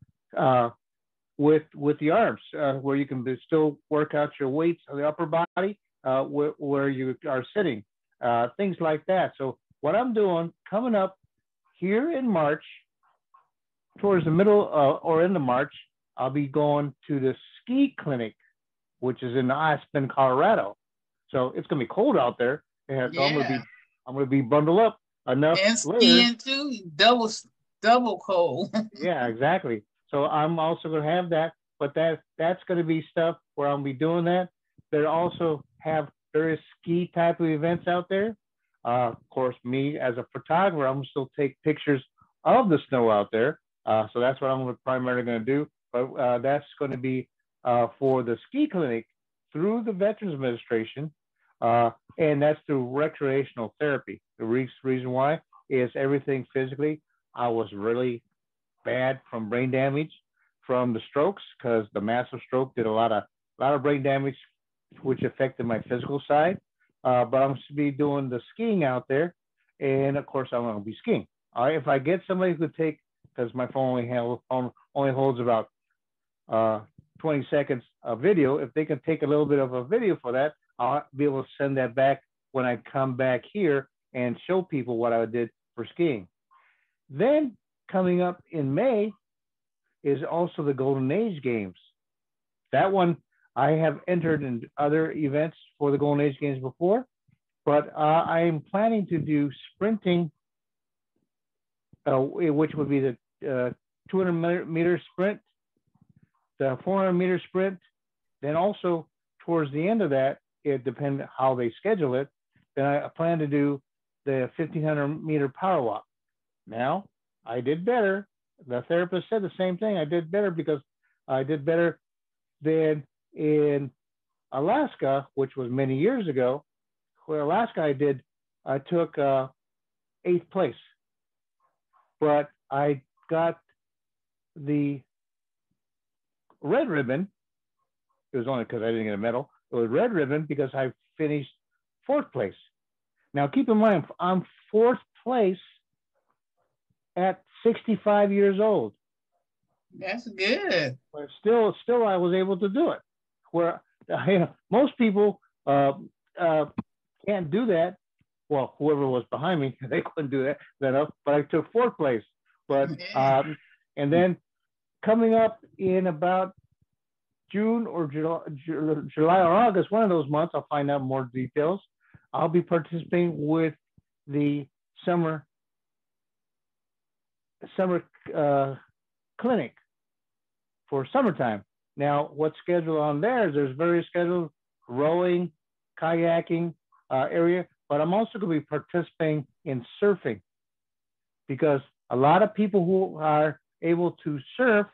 with the arms, where you can still work out your weights on the upper body, where you are sitting, things like that. So what I'm doing coming up here in March, towards the middle or end of March, I'll be going to the ski clinic, which is in Aspen, Colorado. So it's gonna be cold out there. And so I'm gonna be bundled up enough. And skiing too, double cold. Yeah, exactly. So I'm also gonna have that, but that's gonna be stuff where I'll be doing that. They also have various ski type of events out there. Of course, me as a photographer, I'm gonna still take pictures of the snow out there. So that's what I'm primarily gonna do. But that's going to be for the ski clinic through the Veterans Administration, and that's through recreational therapy. The reason why is everything physically. I was really bad from brain damage from the strokes, because the massive stroke did a lot of a lot of brain damage, which affected my physical side. But I'm going to be doing the skiing out there, and of course I'm going to be skiing. All right, if I get somebody who could take, because my phone only holds about 20 seconds of video. If they can take a little bit of a video for that, I'll be able to send that back when I come back here and show people what I did for skiing. Then coming up in May is also the Golden Age Games. That one, I have entered in other events for the Golden Age Games before, but I am planning to do sprinting, which would be the 200-meter sprint, the 400-meter sprint. Then also towards the end of that, it depends how they schedule it, then I plan to do the 1,500-meter power walk. Now, I did better. The therapist said the same thing. I did better because I did better than in Alaska, which was many years ago. Where Alaska I took 8th place. But I got the red ribbon. It was only because I didn't get a medal. It was red ribbon because I finished 4th place. Now, keep in mind, I'm 4th place at 65 years old. That's good. But still, I was able to do it. Where most people can't do that. Well, whoever was behind me, they couldn't do that. But I took 4th place. But and then coming up in about June or July or August, one of those months, I'll find out more details. I'll be participating with the summer clinic for summertime. Now, what's scheduled on there is there's various schedules, rowing, kayaking area, but I'm also going to be participating in surfing because a lot of people who are able to surf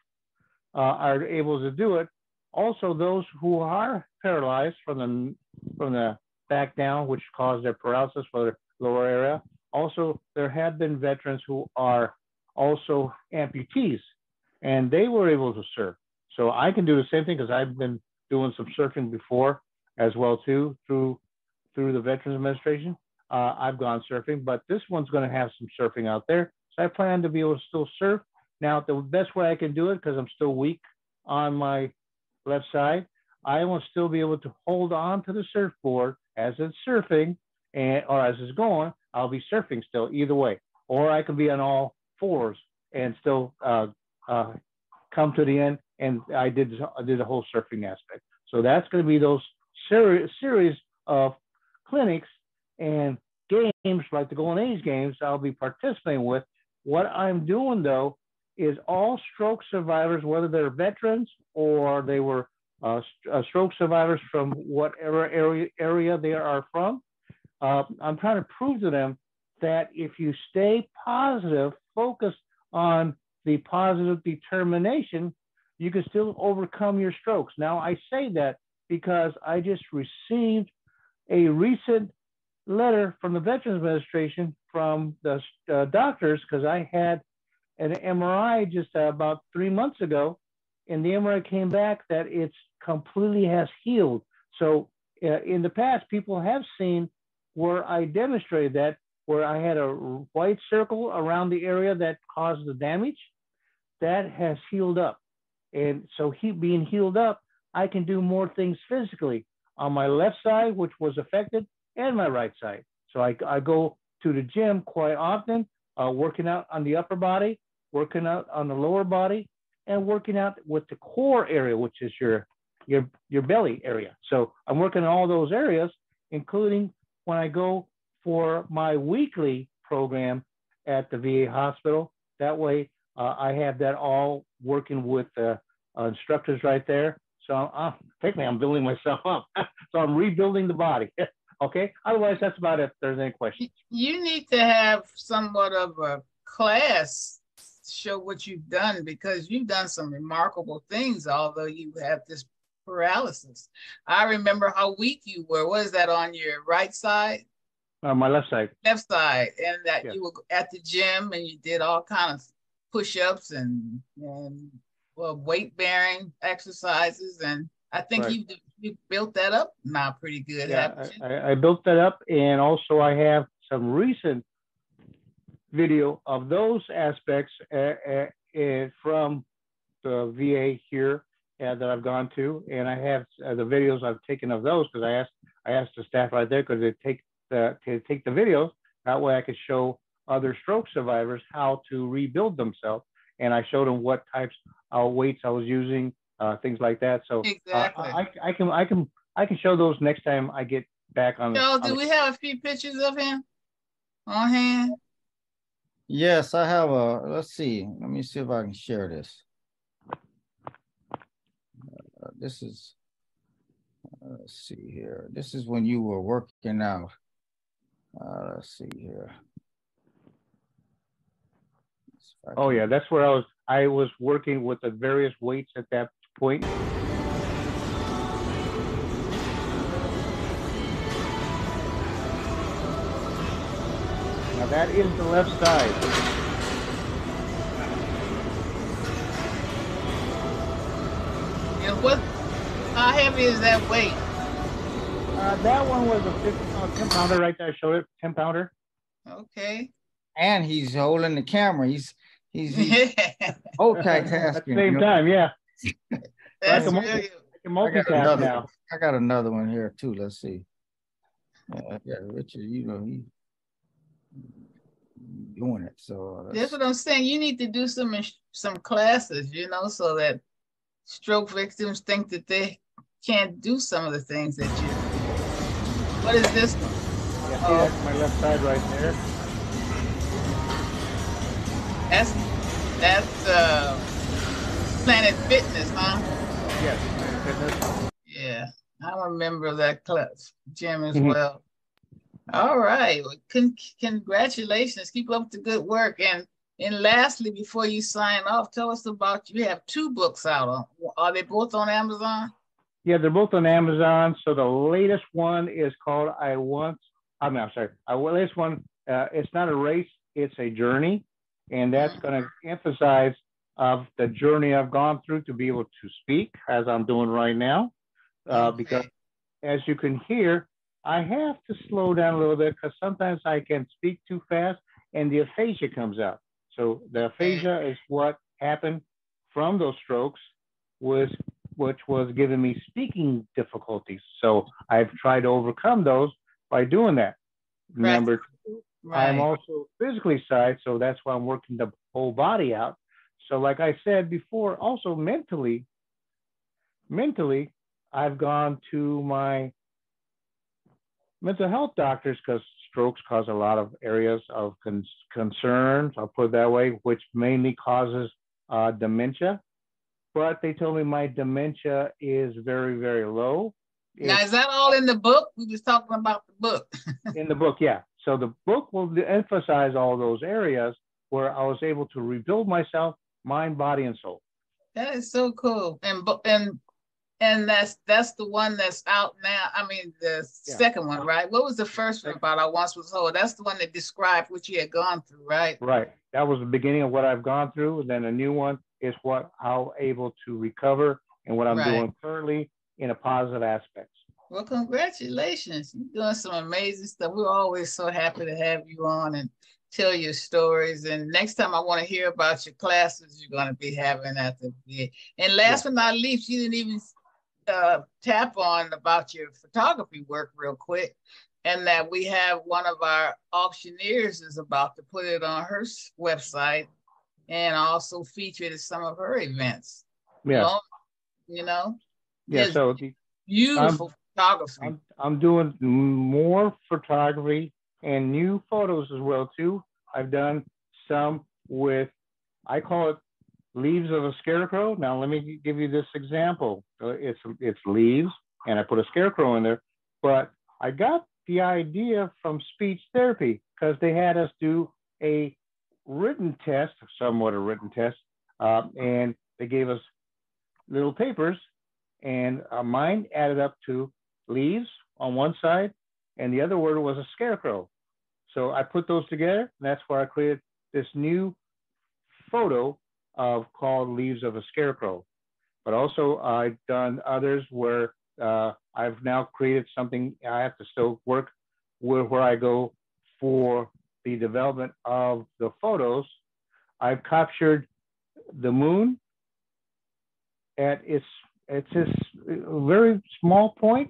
are able to do it. Also, those who are paralyzed from the back down, which caused their paralysis for the lower area. Also, there have been veterans who are also amputees, and they were able to surf. So I can do the same thing because I've been doing some surfing before as well too through the Veterans Administration. I've gone surfing, but this one's going to have some surfing out there. So I plan to be able to still surf. Now, the best way I can do it, because I'm still weak on my left side, I will still be able to hold on to the surfboard as it's surfing, or as it's going. I'll be surfing still either way, or I can be on all fours and still come to the end. And I did the whole surfing aspect. So that's going to be those series of clinics and games like the Golden Age Games I'll be participating with. What I'm doing though is all stroke survivors, whether they're veterans or they were stroke survivors from whatever area they are from. I'm trying to prove to them that if you stay positive, focus on the positive determination, you can still overcome your strokes. Now, I say that because I just received a recent letter from the Veterans Administration from the doctors, because I had an MRI just about 3 months ago, and the MRI came back that it's completely has healed. So in the past, people have seen where I demonstrated that, where I had a white circle around the area that caused the damage, that has healed up. And so being healed up, I can do more things physically on my left side, which was affected, and my right side. So I go to the gym quite often, working out on the upper body, working out on the lower body, and working out with the core area, which is your belly area. So I'm working on all those areas, including when I go for my weekly program at the VA hospital. That way, I have that all working with the instructors right there. So technically, I'm building myself up. So I'm rebuilding the body. Okay. Otherwise, that's about it. If there's any questions. You need to have somewhat of a class show what you've done, because you've done some remarkable things, although you have this paralysis. I remember how weak you were. What is that, on your right side? My left side. Left side. And that Yes. You were at the gym and you did all kinds of push-ups and weight-bearing exercises. And I think you built that up now pretty good, Yeah, haven't you? I built that up, and also I have some recent video of those aspects from the VA here that I've gone to, and I have the videos I've taken of those because I asked the staff right there because they take the videos. That way I could show other stroke survivors how to rebuild themselves, and I showed them what types of weights I was using, things like that. So Exactly. I can show those next time I get back on. Joe, do we have a few pictures of him on hand? Yes, I have a, let's see. Let me see if I can share this. This is, let's see here. This is when you were working out. Let's see here. Oh yeah, that's where I was working with the various weights at that point. Now that is the left side. And how heavy is that weight? That one was a 10 pounder right there. I showed it, 10 pounder. Okay. And he's holding the camera. He's multitasking. At the same time, yeah. That's I can multitask now. I got another one here too. Let's see. Yeah, Richard, you know, he doing it. So that's what I'm saying. You need to do some classes, you know, so that stroke victims think that they can't do some of the things that you. What is this one? Yeah, see, that's my left side right there. That's Planet Fitness, huh? Yes, Planet Fitness. Yeah, I'm a member of that club gym as well. All right, well, congratulations. Keep up the good work. And lastly, before you sign off, tell us about, you have 2 books out. Are they both on Amazon? Yeah, they're both on Amazon. So the latest one is called latest one, it's not a race, it's a journey. And that's going to emphasize of the journey I've gone through to be able to speak as I'm doing right now. Because as you can hear, I have to slow down a little bit because sometimes I can speak too fast and the aphasia comes out. So the aphasia is what happened from those strokes, which was giving me speaking difficulties. So I've tried to overcome those by doing that. Remember, I'm also physically sight, so that's why I'm working the whole body out. So like I said before, also mentally, I've gone to my mental health doctors because strokes cause a lot of areas of concerns, I'll put it that way, which mainly causes dementia. But they told me my dementia is very, very low. Now, is that all in the book? We was talking about the book. In the book, yeah. So the book will emphasize all those areas where I was able to rebuild myself, mind, body, and soul. That is so cool. And that's the one that's out now. I mean, the second one, right? What was the first one about? I Once Was Whole. That's the one that described what you had gone through, right? Right. That was the beginning of what I've gone through. And then a new one is what I'm able to recover and what I'm doing currently in a positive aspect. Well, congratulations. You're doing some amazing stuff. We're always so happy to have you on and tell your stories. And next time I want to hear about your classes you're going to be having at the VA. And last but not least, you didn't even tap on about your photography work real quick, and that we have one of our auctioneers is about to put it on her website and also feature it at some of her events. Yeah. You know? Yeah, so beautiful photography. I'm doing more photography and new photos as well too. I've done some with, I call it leaves of a scarecrow. Now let me give you this example. It's leaves, and I put a scarecrow in there. But I got the idea from speech therapy because they had us do a written test, somewhat a written test, and they gave us little papers, and mine added up to leaves on one side, and the other word was a scarecrow. So I put those together, and that's where I created this new photo of called Leaves of a Scarecrow. But also I've done others where I've now created something. I have to still work where I go for the development of the photos. I've captured the moon at its this very small point,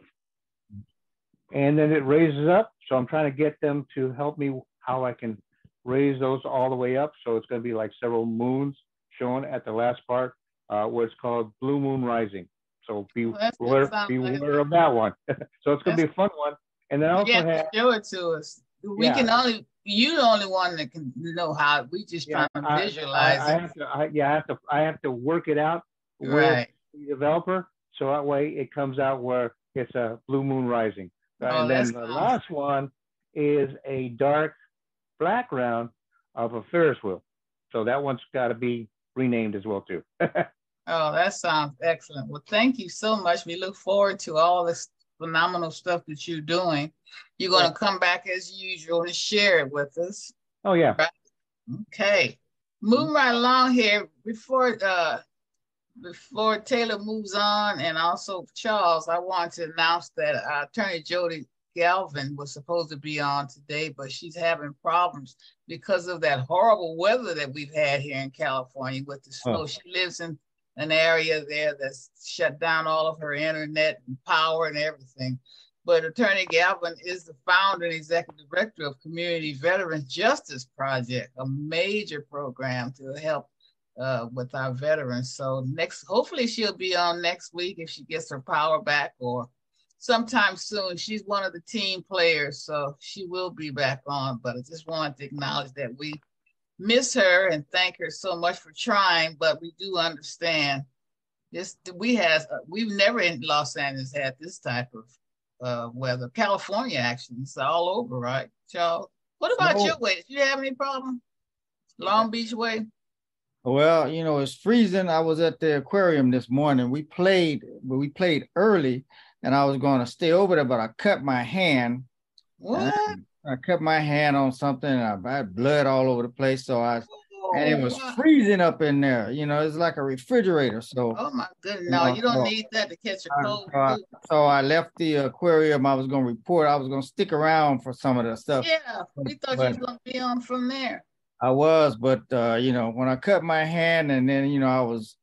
and then it raises up. So I'm trying to get them to help me how I can raise those all the way up. So it's going to be like several moons shown at the last part, where it's called Blue Moon Rising. So beware of that one. So it's going to be a fun one. And then I also have show it to us. We can only, you the only one that can know how. We just trying to visualize it. I have to work it out with the developer, so that way it comes out where it's a blue moon rising. And then the last one is a dark background of a Ferris wheel. So that one's got to be renamed as well too. Oh, that sounds excellent. Well, thank you so much. We look forward to all this phenomenal stuff that you're doing. You're going to come back as usual and share it with us. Oh, yeah. Right? Okay. Moving right along here, before Taylor moves on, and also Charles, I want to announce that Attorney Jody Galvin was supposed to be on today, but she's having problems because of that horrible weather that we've had here in California with the snow. She lives in an area there that's shut down all of her internet and power and everything. But Attorney Galvin is the founder and executive director of Community Veterans Justice Project, a major program to help with our veterans. So hopefully she'll be on next week if she gets her power back, or sometime soon. She's one of the team players, so she will be back on. But I just wanted to acknowledge that we miss her and thank her so much for trying, but we do understand this. We've never in Los Angeles had this type of weather. California, actually, it's all over, right, Charles? What about your way? Did you have any problem? Long Beach way? Well, it's freezing. I was at the aquarium this morning. We played early, and I was going to stay over there, but I cut my hand. What? I cut my hand on something, and I had blood all over the place. And it was freezing up in there. It's like a refrigerator. So, oh my goodness, no, you don't need that to catch a cold. So I left the aquarium. I was going to report. I was going to stick around for some of the stuff. Yeah, we thought you were going to be on from there. I was, but when I cut my hand, and then I was,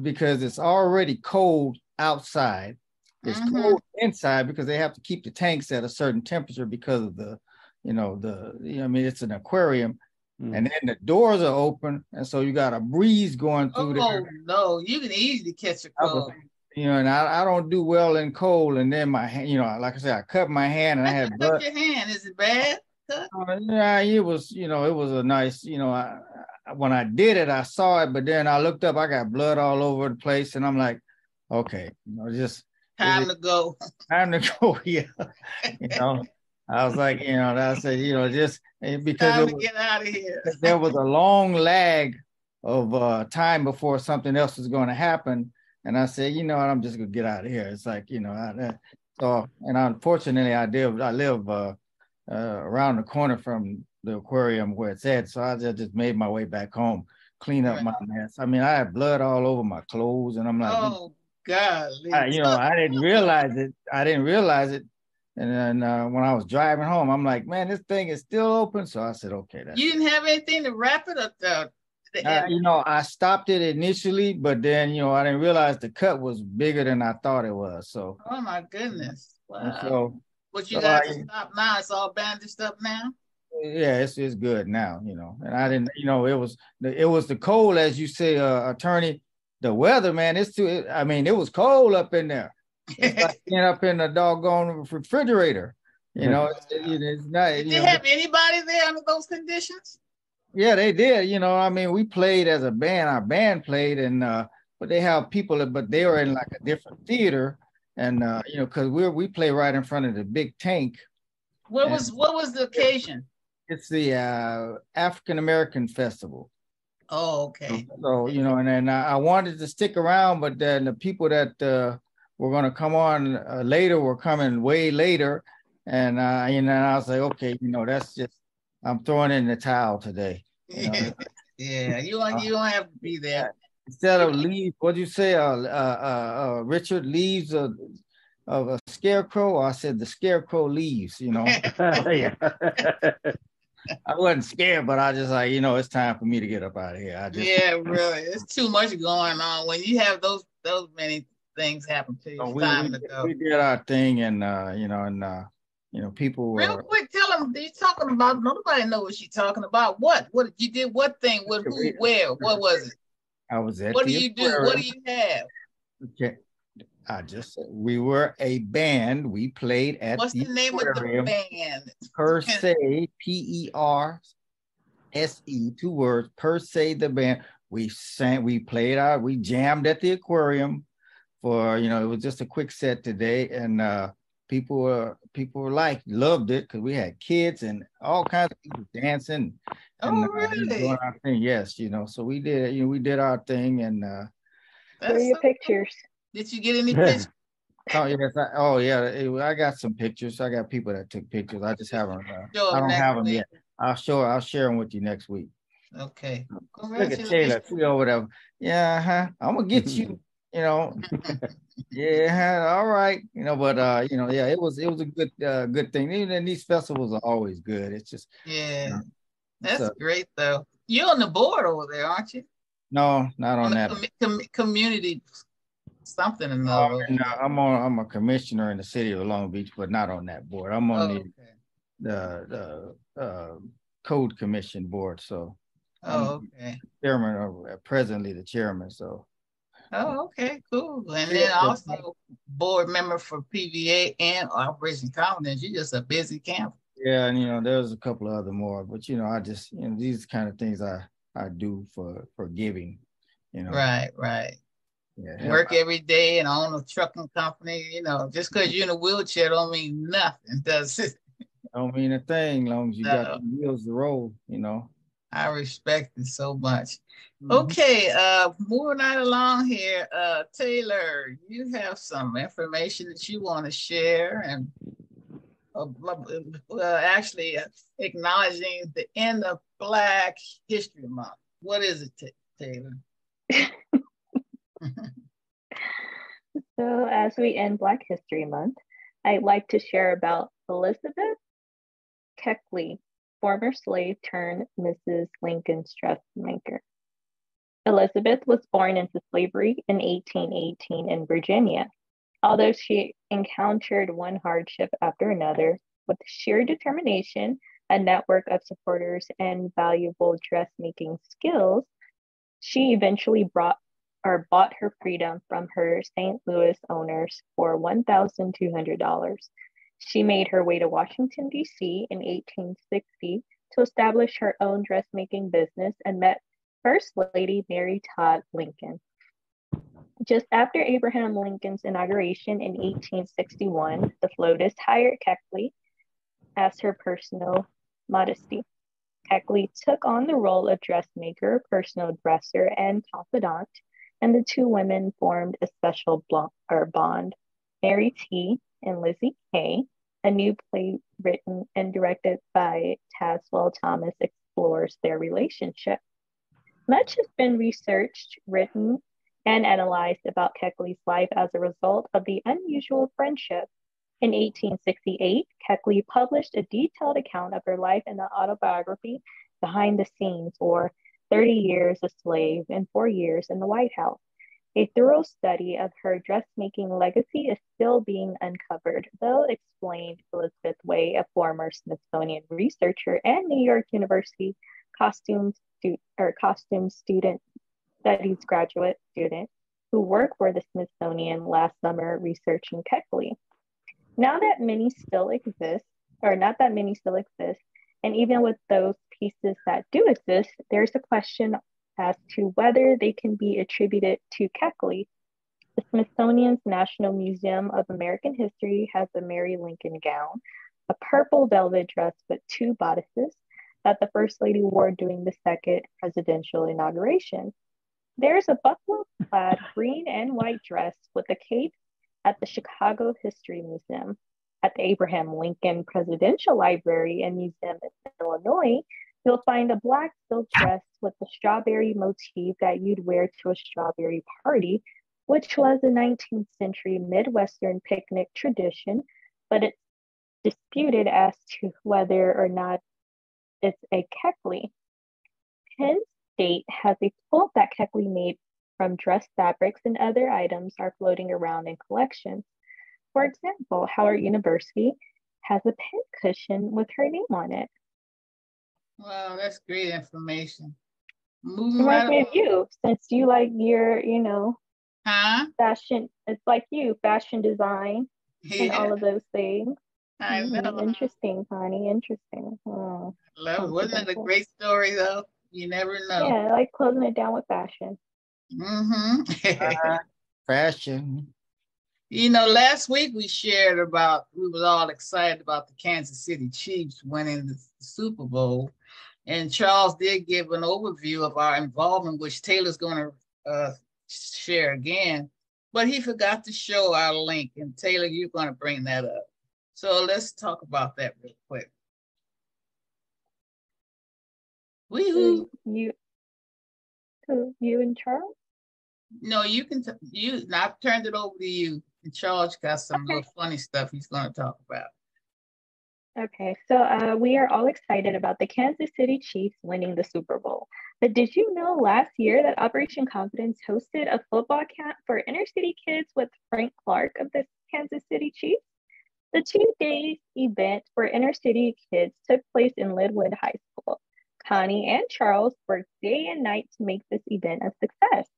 because it's already cold outside. It's cold inside because they have to keep the tanks at a certain temperature because of it's an aquarium, and then the doors are open, and so you got a breeze going through there. Oh no, you can easily catch a cold. And I don't do well in cold, and then my hand, like I said, I cut my hand and I had blood. Cut your hand, is it bad? Yeah, it was, it was a nice, when I did it, I saw it, but then I looked up, I got blood all over the place, and I'm like, okay, just time to go. Time to go, yeah. I was like, I said, just because time to get out of here. There was a long lag of time before something else was going to happen, and I said, I'm just gonna get out of here. It's like, so, and unfortunately, I live around the corner from the aquarium where it's at, so I just made my way back home, clean up my mess. I mean, I had blood all over my clothes, and I'm like, oh God, I didn't realize it. And then when I was driving home, I'm like, man, this thing is still open. So I said, okay. You didn't have anything to wrap it up there. I stopped it initially, but then, I didn't realize the cut was bigger than I thought it was. So. Oh my goodness! Wow. So. But you got to stop now. It's all bandaged up now. Yeah, it's good now. And I didn't. It was the cold, as you say, attorney. The weather, man. It was cold up in there. It's like being up in the doggone refrigerator. It's not. Did they have anybody there under those conditions? Yeah, they did. We played as a band. Our band played, and but they have people, but they were in like a different theater, and because we play right in front of the big tank. What was the occasion? It's the African American Festival. Oh, okay. So and then I wanted to stick around, but then the people that were going to come on later were coming way later, and I was like, okay, that's just. I'm throwing in the towel today. Yeah, you don't have to be there. Instead of leaves, what'd you say? Richard, leaves of a scarecrow. Or I said the scarecrow leaves. Yeah. I wasn't scared, but I just like, it's time for me to get up out of here. Yeah, really. It's too much going on. When you have those many things happen to you, it's time to go. We did our thing, and people Real quick, tell them you're talking about. Nobody know what she's talking about. What you did? What thing? What? Who? Where? What was it? I was at What do the you do? What do you have? Okay. I just said we were a band. We played at What's the name aquarium. of the band? Per se, PERSE, 2 words. Per se, the band. We sang. We played out. We jammed at the aquarium for it was just a quick set today, and people were loved it because we had kids and all kinds of people dancing. And, really? Doing our thing. Yes, so we did. We did our thing, and where are your pictures? Did you get any pictures? Oh yes, I got some pictures. I got people that took pictures. I just haven't. I don't have them yet. I'll share them with you next week. Okay. Look at Taylor. See over there. Yeah, I'm gonna get you. Yeah, all right. But yeah, it was a good thing. Even these festivals are always good. It's just that's great though. You're on the board over there, aren't you? No, not on that. Community something or another. No, I'm a commissioner in the city of Long Beach, but not on that board. I'm on the code commission board. So chairman, or presently the chairman. So okay, cool. And then also board member for PVA and Operation Confidence. You're just a busy camp. Yeah, and there's a couple of other more, but I just these kind of things I do for giving. Right. Yeah, work every day and own a trucking company. Just because you're in a wheelchair don't mean nothing, does it? Don't mean a thing, long as you got the wheels to roll. I respect it so much. Okay, moving right along here. Taylor, you have some information that you want to share, and actually acknowledging the end of Black History Month. What is it, Taylor? So as we end Black History Month, I'd like to share about Elizabeth Keckley, former slave turned Mrs. Lincoln's dressmaker. Elizabeth was born into slavery in 1818 in Virginia. Although she encountered one hardship after another, with sheer determination, a network of supporters, and valuable dressmaking skills, she eventually bought her freedom from her St. Louis owners for $1,200. She made her way to Washington, D.C. in 1860 to establish her own dressmaking business and met First Lady Mary Todd Lincoln. Just after Abraham Lincoln's inauguration in 1861, the FLOTUS hired Keckley as her personal modesty. Keckley took on the role of dressmaker, personal dresser, and confidant, and the two women formed a special bond. Mary T. and Lizzie K., a new play written and directed by Tazewell Thomas, explores their relationship. Much has been researched, written, and analyzed about Keckley's life as a result of the unusual friendship. In 1868, Keckley published a detailed account of her life in the autobiography Behind the Scenes, or 30 Years a Slave and 4 Years in the White House. A thorough study of her dressmaking legacy is still being uncovered, though explained Elizabeth Way, a former Smithsonian researcher and New York University costume studies graduate student who worked for the Smithsonian last summer researching Keckley. Not that many still exist, and even with those pieces that do exist, there's a question as to whether they can be attributed to Keckley. The Smithsonian's National Museum of American History has a Mary Lincoln gown, a purple velvet dress with 2 bodices that the First Lady wore during the second presidential inauguration. There's a buffalo-clad green and white dress with a cape at the Chicago History Museum. At the Abraham Lincoln Presidential Library and Museum in Illinois, you'll find a black silk dress with the strawberry motif that you'd wear to a strawberry party, which was a 19th century Midwestern picnic tradition, but it's disputed as to whether or not it's a Keckley. Penn State has a quilt that Keckley made from dress fabrics, and other items are floating around in collections. For example, Howard University has a pin cushion with her name on it. Wow, that's great information. Moving Reminds right me along. of you, since you like your, fashion. It's like you, fashion design and Yeah, all of those things. I know. Interesting, Connie. Interesting. Oh, Love it. Wasn't that a great story, though? You never know. yeah, I like closing it down with fashion. Fashion. Last week we was all excited about the Kansas City Chiefs winning the Super Bowl. And Charles did give an overview of our involvement, which Taylor's going to share again. But he forgot to show our link. And Taylor, you're going to bring that up. So let's talk about that real quick. You and Charles? No, you can. I've turned it over to you. And Charles got some little funny stuff he's going to talk about. Okay, so we are all excited about the Kansas City Chiefs winning the Super Bowl. But did you know last year that Operation Confidence hosted a football camp for inner city kids with Frank Clark of the Kansas City Chiefs? The 2-day event for inner city kids took place in Linwood High School. Connie and Charles worked day and night to make this event a success.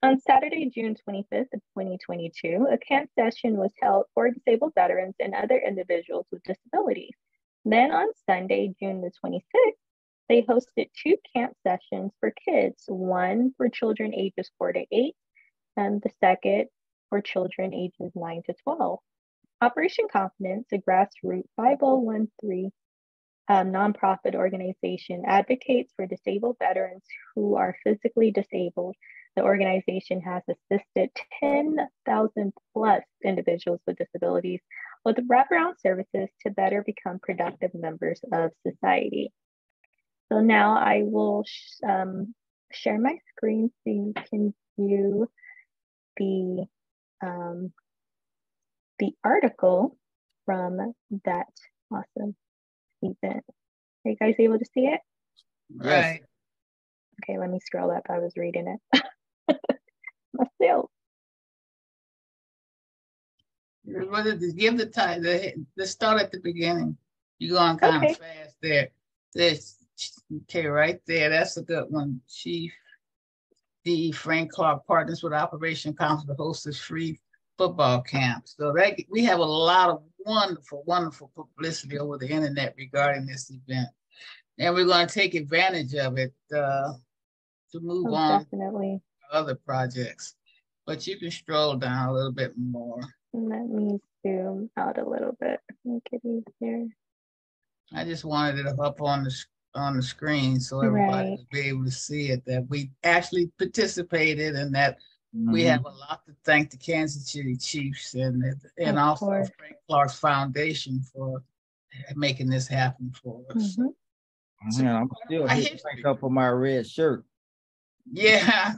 On Saturday, June 25th of 2022, a camp session was held for disabled veterans and other individuals with disabilities. Then on Sunday, June the 26th, they hosted 2 camp sessions for kids, one for children ages 4 to 8, and the second for children ages 9 to 12. Operation Confidence, a grassroots 5013 nonprofit organization, advocates for disabled veterans who are physically disabled. The organization has assisted 10,000 plus individuals with disabilities with wraparound services to better become productive members of society. So now I will share my screen so you can view the article from that awesome event. Are you guys able to see it? Right. Okay, let me scroll up. I was reading it myself. Give the time. Let's start at the beginning. You're going kind of fast there. Okay, right there. That's a good one. Chief D. Frank Clark partners with Operation Confidence to host this free football camp. So we have a lot of wonderful, wonderful publicity over the internet regarding this event. And we're going to take advantage of it to move on definitely. to other projects. But you can stroll down a little bit more. Let me zoom out a little bit. Make it easier. I just wanted it up on the screen so everybody would be able to see it, that we actually participated and that we have a lot to thank the Kansas City Chiefs and also Frank Clark's Foundation for making this happen for us. Man, I'm still hitting Frank up on my red shirt. Yeah.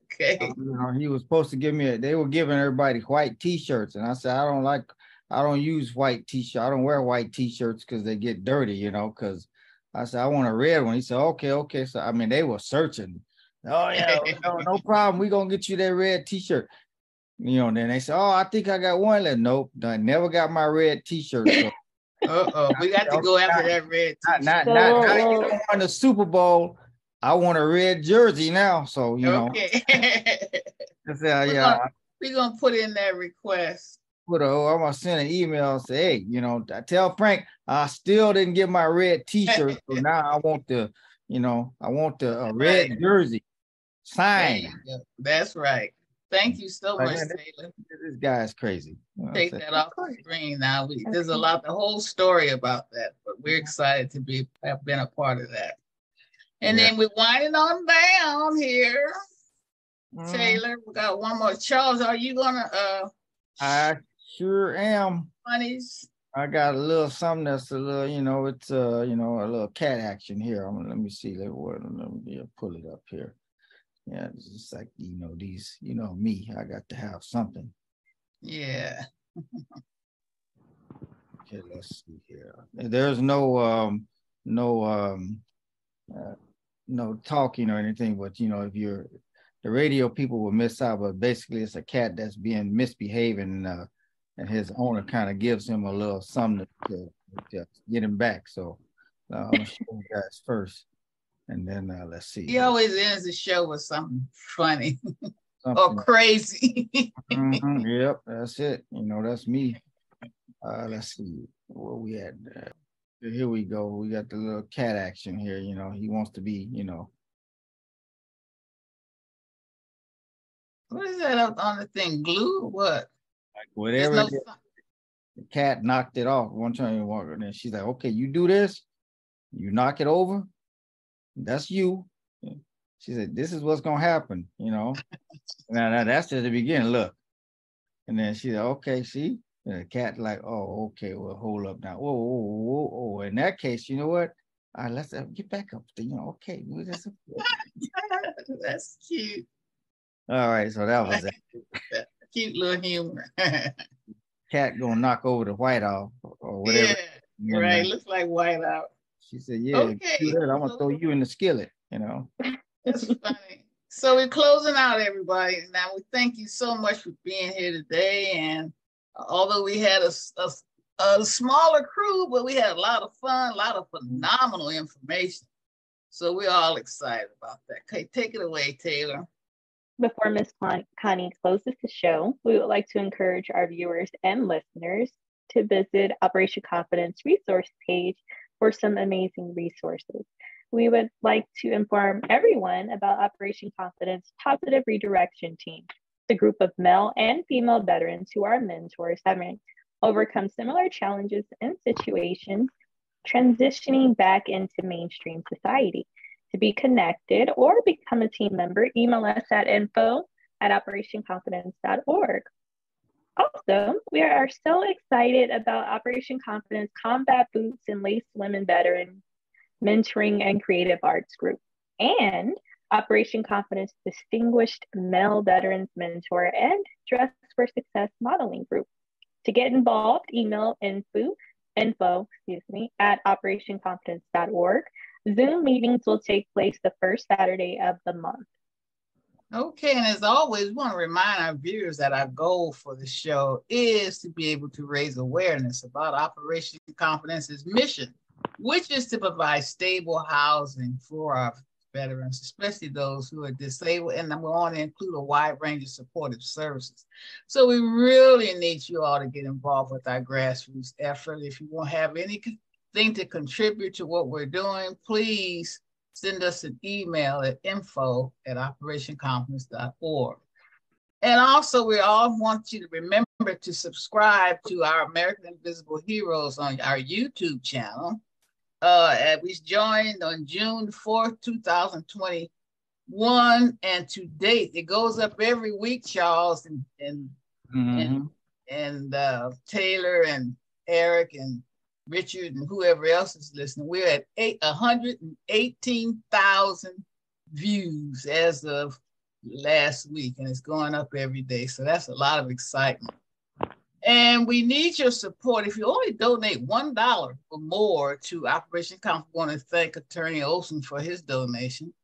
Okay. He was supposed to give me they were giving everybody white t-shirts, and I said I don't use white t-shirts. I don't wear white t-shirts because they get dirty, because I said I want a red one. He said okay. So they were searching. Oh yeah, no problem. We're gonna get you that red t-shirt. Then they said, oh, I think I got one left. Nope, I never got my red t-shirt. So. We got to go after that red t-shirt. Not on the Super Bowl. I want a red jersey now. So Okay. We're gonna put in that request. I'm gonna send an email and say, hey, tell Frank I still didn't get my red t-shirt. So now I want the red jersey. Sign. That's right. Thank you so much, Taylor. This guy's crazy. Take that off the screen now. There's the whole story about that, but we're excited to have been a part of that. And then we're winding on down here. Taylor, we got one more. Charles, are you gonna I sure am. Funnies? I got a little something that's a little, it's a little cat action here. Let me see. Let me pull it up here. Yeah, it's just like, these, me, I got to have something. Yeah. Okay, let's see here. There's no talking or anything, but if the radio people will miss out, but basically it's a cat that's being misbehaving, and his owner kind of gives him a little something to get him back. So I'm gonna show you guys first, and then let's see. He always ends the show with something funny or crazy. Yep, that's it. That's me. Let's see where we at. Here we go. We got the little cat action here. He wants to be. What is that up on the thing? Glue or what? Like whatever. The cat knocked it off one time. And then she's like, "Okay, you do this. You knock it over. That's you." She said, "This is what's gonna happen." Now that's just the beginning. Look, and then she said, "Okay, see." And the cat like, "Oh, okay. Well, hold up now. Whoa. In that case, you know what? All right, let's get back up. Okay. That's cute. All right, so that was that. Cute little humor. Cat gonna knock over the white off or whatever. Yeah, right. Looks like white out. She said, "Yeah, okay. I'm gonna throw you in the skillet." That's funny. So we're closing out, everybody. Now we thank you so much for being here today. And although we had a smaller crew, but we had a lot of fun, a lot of phenomenal information. So we're all excited about that. Okay, take it away, Taylor. Before Ms. Connie closes the show, we would like to encourage our viewers and listeners to visit Operation Confidence resource page for some amazing resources. We would like to inform everyone about Operation Confidence Positive Redirection Team, the group of male and female veterans who are mentors having overcome similar challenges and situations, transitioning back into mainstream society. To be connected or become a team member, email us at info@operationconfidence.org. Also, we are so excited about Operation Confidence Combat Boots and Lace Women Veteran Mentoring and Creative Arts Group and Operation Confidence Distinguished Male Veterans Mentor and Dress for Success Modeling Group. To get involved, email info at operationconfidence.org. Zoom meetings will take place the first Saturday of the month. Okay, and as always, we want to remind our viewers that our goal for the show is to be able to raise awareness about Operation Confidence's mission, which is to provide stable housing for our veterans, especially those who are disabled, and we want to include a wide range of supportive services. So we really need you all to get involved with our grassroots effort. If you want to have anything to contribute to what we're doing, please send us an email at info@operationconfidence.org. And also, we all want you to remember to subscribe to our American Invisible Heroes on our YouTube channel. We joined on June 4th, 2021, and to date, it goes up every week, Charles, and Taylor and Eric and Richard and whoever else is listening. We're at 118,000 views as of last week, and it's going up every day. So that's a lot of excitement. And we need your support. If you only donate $1 or more to Operation Confidence, I want to thank Attorney Olsen for his donation.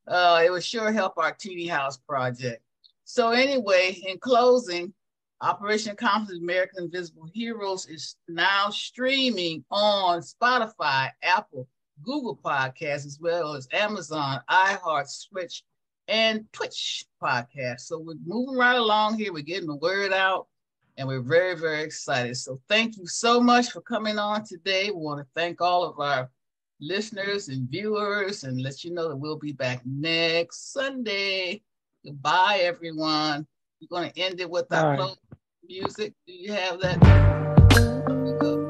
It would sure help our teeny house project. So anyway, in closing, Operation Confidence American Invisible Heroes is now streaming on Spotify, Apple, Google Podcasts, as well as Amazon, iHeart, Switch, and Twitch podcasts. So we're moving right along here. We're getting the word out, and we're very, very excited. So thank you so much for coming on today. We want to thank all of our listeners and viewers and let you know that we'll be back next Sunday. Goodbye, everyone. We're going to end it with our closing music. Do you have that? Here we go.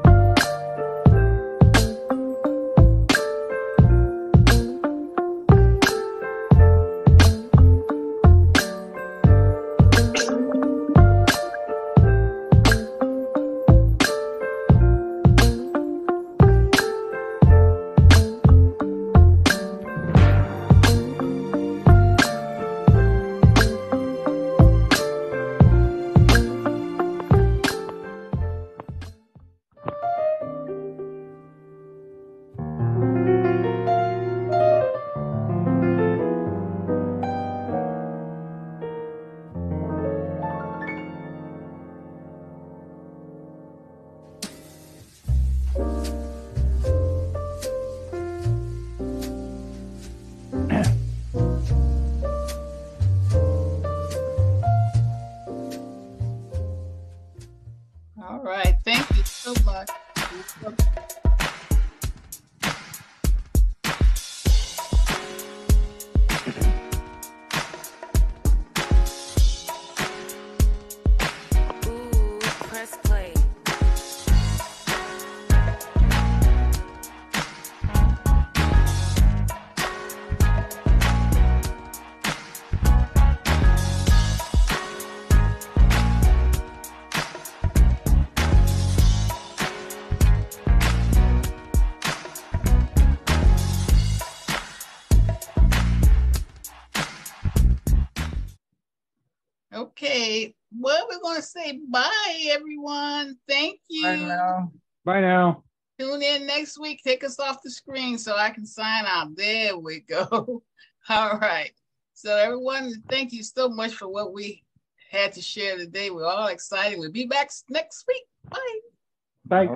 Okay, well, we're going to say bye, everyone. Thank you. Bye now. Bye now. Tune in next week. Take us off the screen so I can sign out. There we go. All right. So everyone, thank you so much for what we had to share today. We're all excited. We'll be back next week. Bye. Bye.